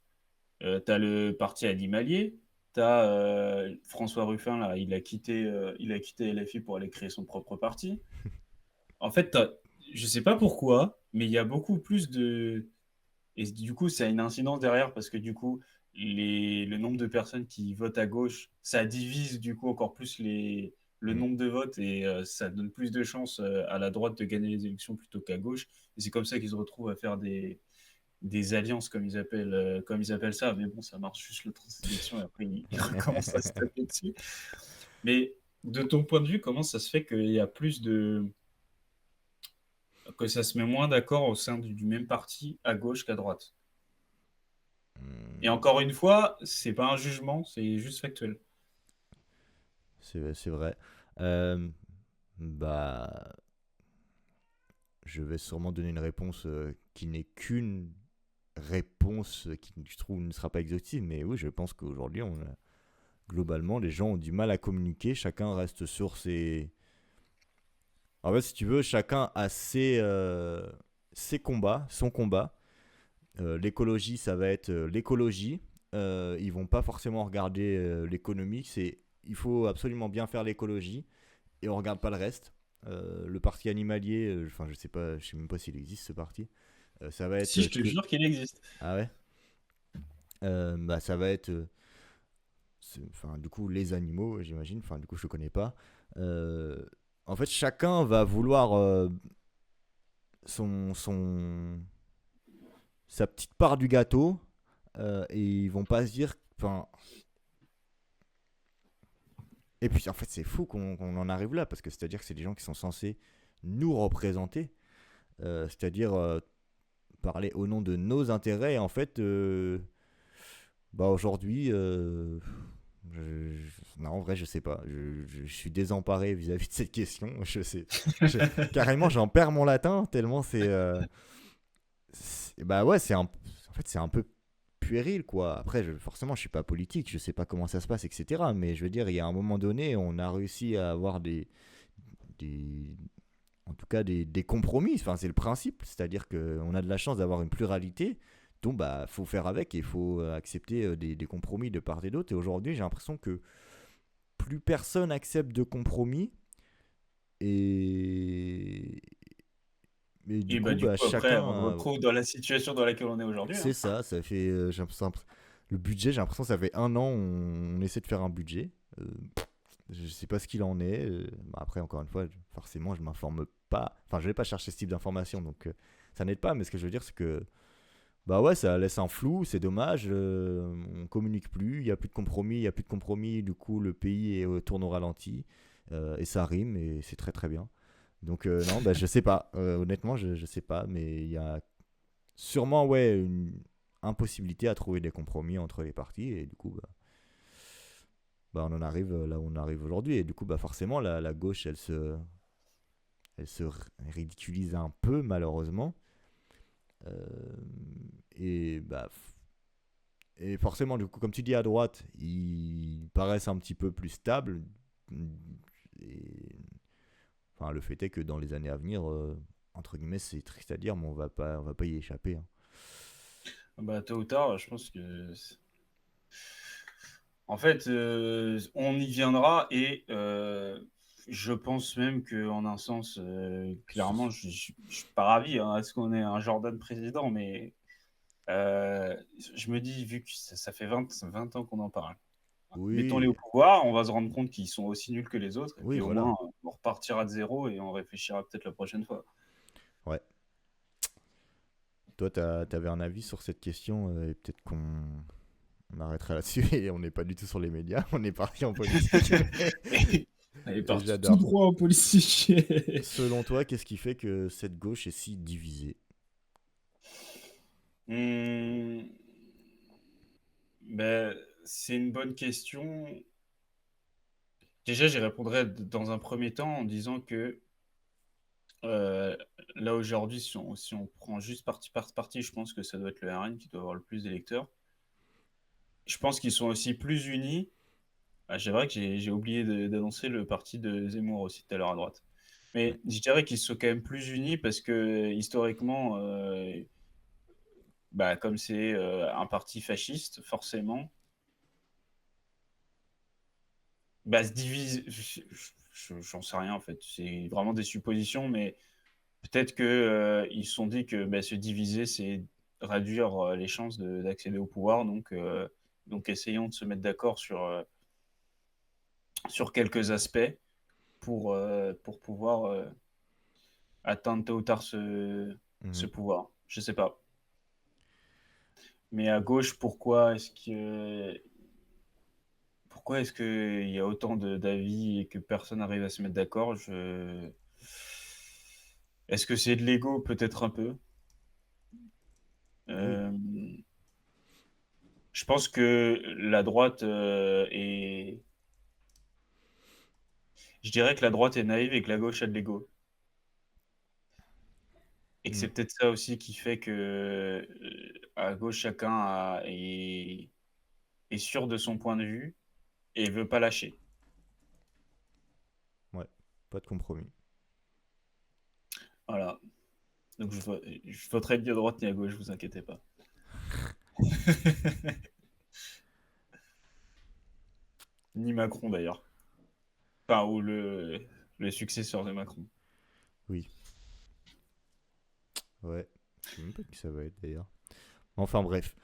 t'as le parti animalier, t'as François Ruffin, là, il a quitté LFI pour aller créer son propre parti. En fait, je sais pas pourquoi, mais il y a beaucoup plus de... Et du coup, ça a une incidence derrière parce que du coup, le nombre de personnes qui votent à gauche, ça divise du coup encore plus le Mm. nombre de votes et ça donne plus de chances à la droite de gagner les élections plutôt qu'à gauche. Et c'est comme ça qu'ils se retrouvent à faire des alliances, comme ils appellent ça. Mais bon, ça marche juste le temps des élections et après, ils recommencent à se taper dessus. Mais de ton point de vue, comment ça se fait qu'il y a plus de... que ça se met moins d'accord au sein du même parti à gauche qu'à droite? Et Mm. encore une fois, c'est pas un jugement, c'est juste factuel. C'est vrai. Euh, Bah, je vais sûrement donner une réponse qui n'est qu'une réponse qui, je trouve, ne sera pas exhaustive, mais oui, je pense qu'aujourd'hui, globalement, les gens ont du mal à communiquer. Chacun reste sur ses. En fait, si tu veux, chacun a ses combats, son combat. L'écologie, ça va être l'écologie. Ils vont pas forcément regarder l'économie. Il faut absolument bien faire l'écologie et on regarde pas le reste. Le parti animalier, enfin, je sais pas, je sais même pas s'il existe ce parti. Ça va être Si, je te que. jure qu'il existe. Ah ouais. Bah, ça va être enfin, du coup, les animaux, j'imagine. Enfin, du coup, je ne connais pas. Euh, En fait, chacun va vouloir son, son, sa petite part du gâteau et ils vont pas se dire. Enfin, et puis, en fait, c'est fou qu'on en arrive là parce que c'est-à-dire que c'est des gens qui sont censés nous représenter, c'est-à-dire parler au nom de nos intérêts. Et en fait, bah aujourd'hui, Non, en vrai, je sais pas. Je suis désemparé vis-à-vis de cette question. Je sais. Carrément, j'en perds mon latin tellement bah ouais, en fait, c'est un peu puéril, quoi. Après, forcément, je suis pas politique, je sais pas comment ça se passe, etc. Mais je veux dire, il y a un moment donné, on a réussi à avoir des en tout cas des compromis. Enfin, c'est le principe, c'est-à-dire qu'on a de la chance d'avoir une pluralité. Donc, bah, faut faire avec et il faut accepter des compromis de part et d'autre. Et aujourd'hui, j'ai l'impression que plus personne accepte de compromis et, et du Et bah, coup, du bah, coup, après, chacun, on se retrouve dans la situation dans laquelle on est aujourd'hui, c'est hein. ça, ça fait, j'ai l'impression, le budget, j'ai l'impression que ça fait un an, on essaie de faire un budget. Euh, je sais pas ce qu'il en est. Bah, après, encore une fois, forcément, je m'informe pas. Enfin, je vais pas chercher ce type d'information, donc ça n'aide pas. Mais ce que je veux dire, c'est que bah ouais, ça laisse un flou, c'est dommage. On communique plus, il y a plus de compromis, il y a plus de compromis. Du coup, le pays tourne au ralenti et ça rime et c'est très très bien. Donc non, bah, je sais pas. Honnêtement, je sais pas, mais il y a sûrement ouais une impossibilité à trouver des compromis entre les partis et du coup bah, on en arrive là où on arrive aujourd'hui et du coup bah forcément la gauche elle se ridiculise un peu malheureusement. Euh, et bah et forcément du coup comme tu dis à droite ils paraissent un petit peu plus stables et enfin le fait est que dans les années à venir entre guillemets c'est triste à dire mais on va pas y échapper, hein. Bah, tôt ou tard, je pense que en fait, on y viendra et je pense même qu'en un sens, clairement, je suis pas ravi, hein, à ce qu'on ait un Jordan président, mais je me dis, vu que ça fait 20 ans qu'on en parle, mettons-les au Oui, pouvoir, on va se rendre compte qu'ils sont aussi nuls que les autres et oui, puis au voilà. moins, on repartira de zéro et on réfléchira peut-être la prochaine fois. Ouais. Toi, t'avais un avis sur cette question et peut-être qu'on on arrêtera là-dessus et on n'est pas du tout sur les médias, on est parti en politique. Elle est Et partie tout j'adore. droit en politique. Selon toi, qu'est-ce qui fait que cette gauche est si divisée? Mmh, ben, c'est une bonne question. Déjà, j'y répondrais dans un premier temps en disant que euh, là aujourd'hui, si on prend juste parti par parti, je pense que ça doit être le RN qui doit avoir le plus d'électeurs. Je pense qu'ils sont aussi plus unis. Ah, c'est vrai que j'ai oublié d'annoncer le parti de Zemmour aussi tout à l'heure à droite. Ouais. Mais je dirais qu'ils sont quand même plus unis parce que historiquement, bah, comme c'est un parti fasciste, forcément, bah, se divise. J'en sais rien en fait. C'est vraiment des suppositions, mais peut-être que ils se sont dit que bah, se diviser, c'est réduire les chances d'accéder au pouvoir. Donc essayons de se mettre d'accord sur quelques aspects pour pouvoir atteindre tôt ou tard ce Mhm. pouvoir. Je sais pas. Mais à gauche, pourquoi est-ce qu'il y a autant d'avis et que personne n'arrive à se mettre d'accord? Est-ce que c'est de l'ego? Peut-être un peu. Oui. Euh, Je pense que la droite je dirais que la droite est naïve et que la gauche a de l'ego. Et que c'est Mhm. peut-être ça aussi qui fait que à gauche, chacun est sûr de son point de vue et veut pas lâcher. Ouais. Pas de compromis. Voilà. Donc je voterai ni à droite ni à gauche, vous inquiétez pas. Ni Macron d'ailleurs. Enfin, ou le successeur de Macron. Oui. Ouais. Je sais même pas qui ça va être d'ailleurs. Enfin bref.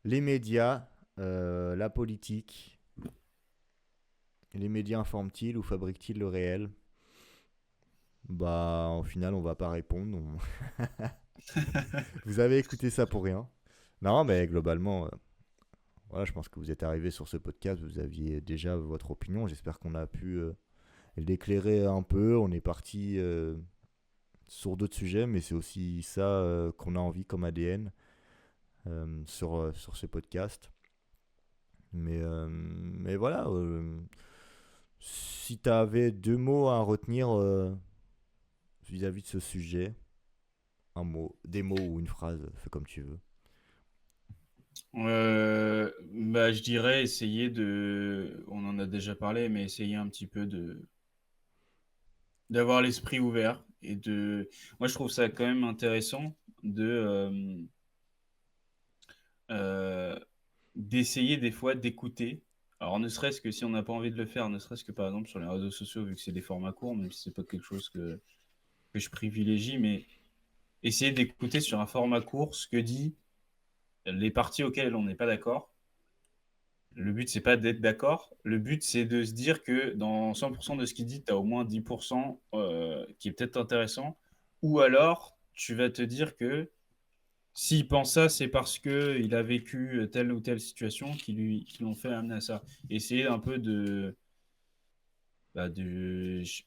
Les médias, la politique, les médias informent-ils ou fabriquent-ils le réel? Bah, au final, on va pas répondre. Vous avez écouté ça pour rien. Non, mais globalement, voilà, je pense que vous êtes arrivé sur ce podcast, vous aviez déjà votre opinion. J'espère qu'on a pu l'éclairer un peu. On est parti sur d'autres sujets, mais c'est aussi ça qu'on a envie comme ADN sur ce podcast. Mais voilà, si tu avais deux mots à retenir vis-à-vis de ce sujet, un mot, des mots ou une phrase, fais comme tu veux. Bah, je dirais essayer de, on en a déjà parlé, mais essayer un petit peu d'avoir l'esprit ouvert moi je trouve ça quand même intéressant euh, d'essayer des fois d'écouter. Alors ne serait-ce que si on n'a pas envie de le faire, ne serait-ce que par exemple sur les réseaux sociaux, vu que c'est des formats courts, même si c'est pas quelque chose que je privilégie, mais essayer d'écouter sur un format court ce que dit les parties auxquelles on n'est pas d'accord. Le but, c'est pas d'être d'accord. Le but, c'est de se dire que dans 100% de ce qu'il dit, tu as au moins 10% qui est peut-être intéressant. Ou alors, tu vas te dire que s'il pense ça, c'est parce qu'il a vécu telle ou telle situation qui l'ont fait amener à ça. Essayer un peu je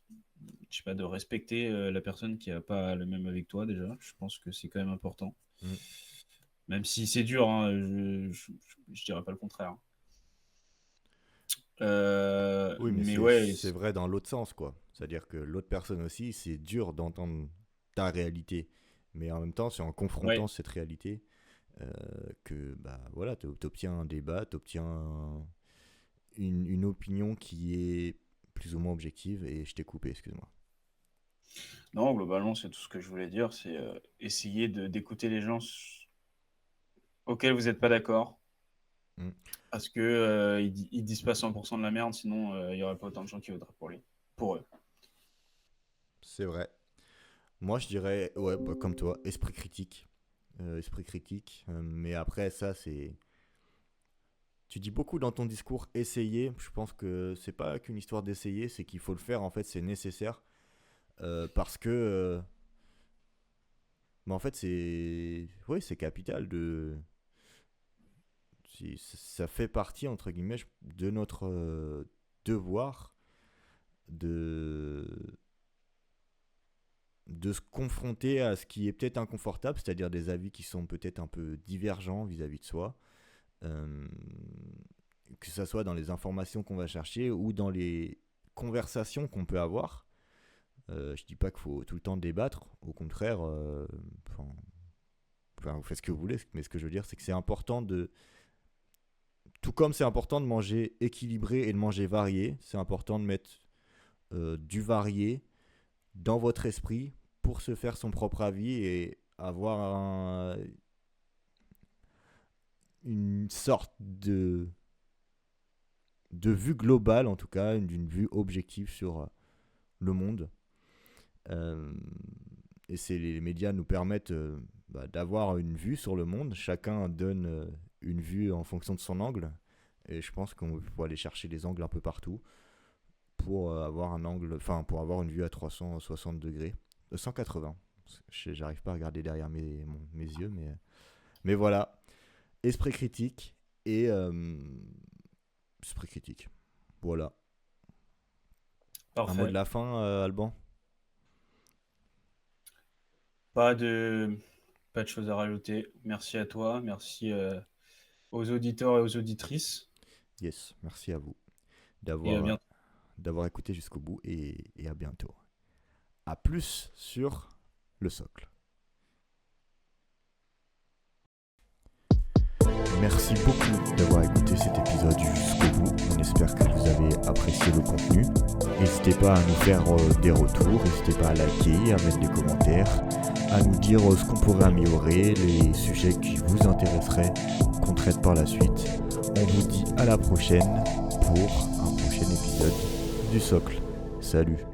sais pas, de respecter la personne qui n'a pas le même avec toi déjà. Je pense que c'est quand même important. Mm. Même si c'est dur, hein, je dirais pas le contraire. Oui, mais Mais c'est ouais, c'est vrai dans l'autre sens, quoi. C'est-à-dire que l'autre personne aussi, c'est dur d'entendre ta réalité. Mais en même temps, c'est en confrontant ouais, cette réalité euh, que bah, voilà, tu obtiens un débat, tu obtiens une opinion qui est plus ou moins objective. Et je t'ai coupé, excuse-moi. non, globalement, c'est tout ce que je voulais dire, c'est essayer d'écouter les gens auxquels vous n'êtes pas d'accord, Mm. parce que ils disent pas 100% de la merde, sinon il y aurait pas autant de gens qui voteraient pour eux. C'est vrai. Moi, je dirais, ouais, bah, comme toi, esprit critique. Esprit critique. Mais après, ça, c'est. Tu dis beaucoup dans ton discours essayer. Je pense que c'est pas qu'une histoire d'essayer, c'est qu'il faut le faire. En fait, c'est nécessaire. Parce que. Mais en fait, c'est. Oui, c'est capital de. Ça fait partie, entre guillemets, de notre devoir de se confronter à ce qui est peut-être inconfortable, c'est-à-dire des avis qui sont peut-être un peu divergents vis-à-vis de soi, euh, que ce soit dans les informations qu'on va chercher ou dans les conversations qu'on peut avoir. Je dis pas qu'il faut tout le temps débattre, au contraire, vous faites ce que vous voulez, mais ce que je veux dire, c'est que c'est important de. Tout comme c'est important de manger équilibré et de manger varié, c'est important de mettre du varié dans votre esprit pour se faire son propre avis et avoir une sorte de vue globale, en tout cas, d'une vue objective sur le monde. Euh, et les médias nous permettent d'avoir une vue sur le monde. Chacun donne une vue en fonction de son angle. Et je pense qu'on peut aller chercher les angles un peu partout pour avoir un angle, enfin pour avoir une vue à 360 degrés, 180. J'arrive pas à regarder derrière mes yeux, mais voilà. Esprit critique et esprit critique. Voilà. Un mot de Parfait. la fin, Alban. Pas de, pas de choses à rajouter. Merci à toi, merci aux auditeurs et aux auditrices, Yes, merci à vous et à d'avoir bientôt. d'avoir écouté jusqu'au bout et à bientôt. À plus sur le socle. Merci beaucoup d'avoir écouté cet épisode jusqu'au bout. On espère que vous avez apprécié le contenu. N'hésitez pas à nous faire des retours, n'hésitez pas à liker, à mettre des commentaires, à nous dire ce qu'on pourrait améliorer, les sujets qui vous intéresseraient qu'on traite par la suite. On vous dit à la prochaine pour un prochain épisode du Socle. Salut!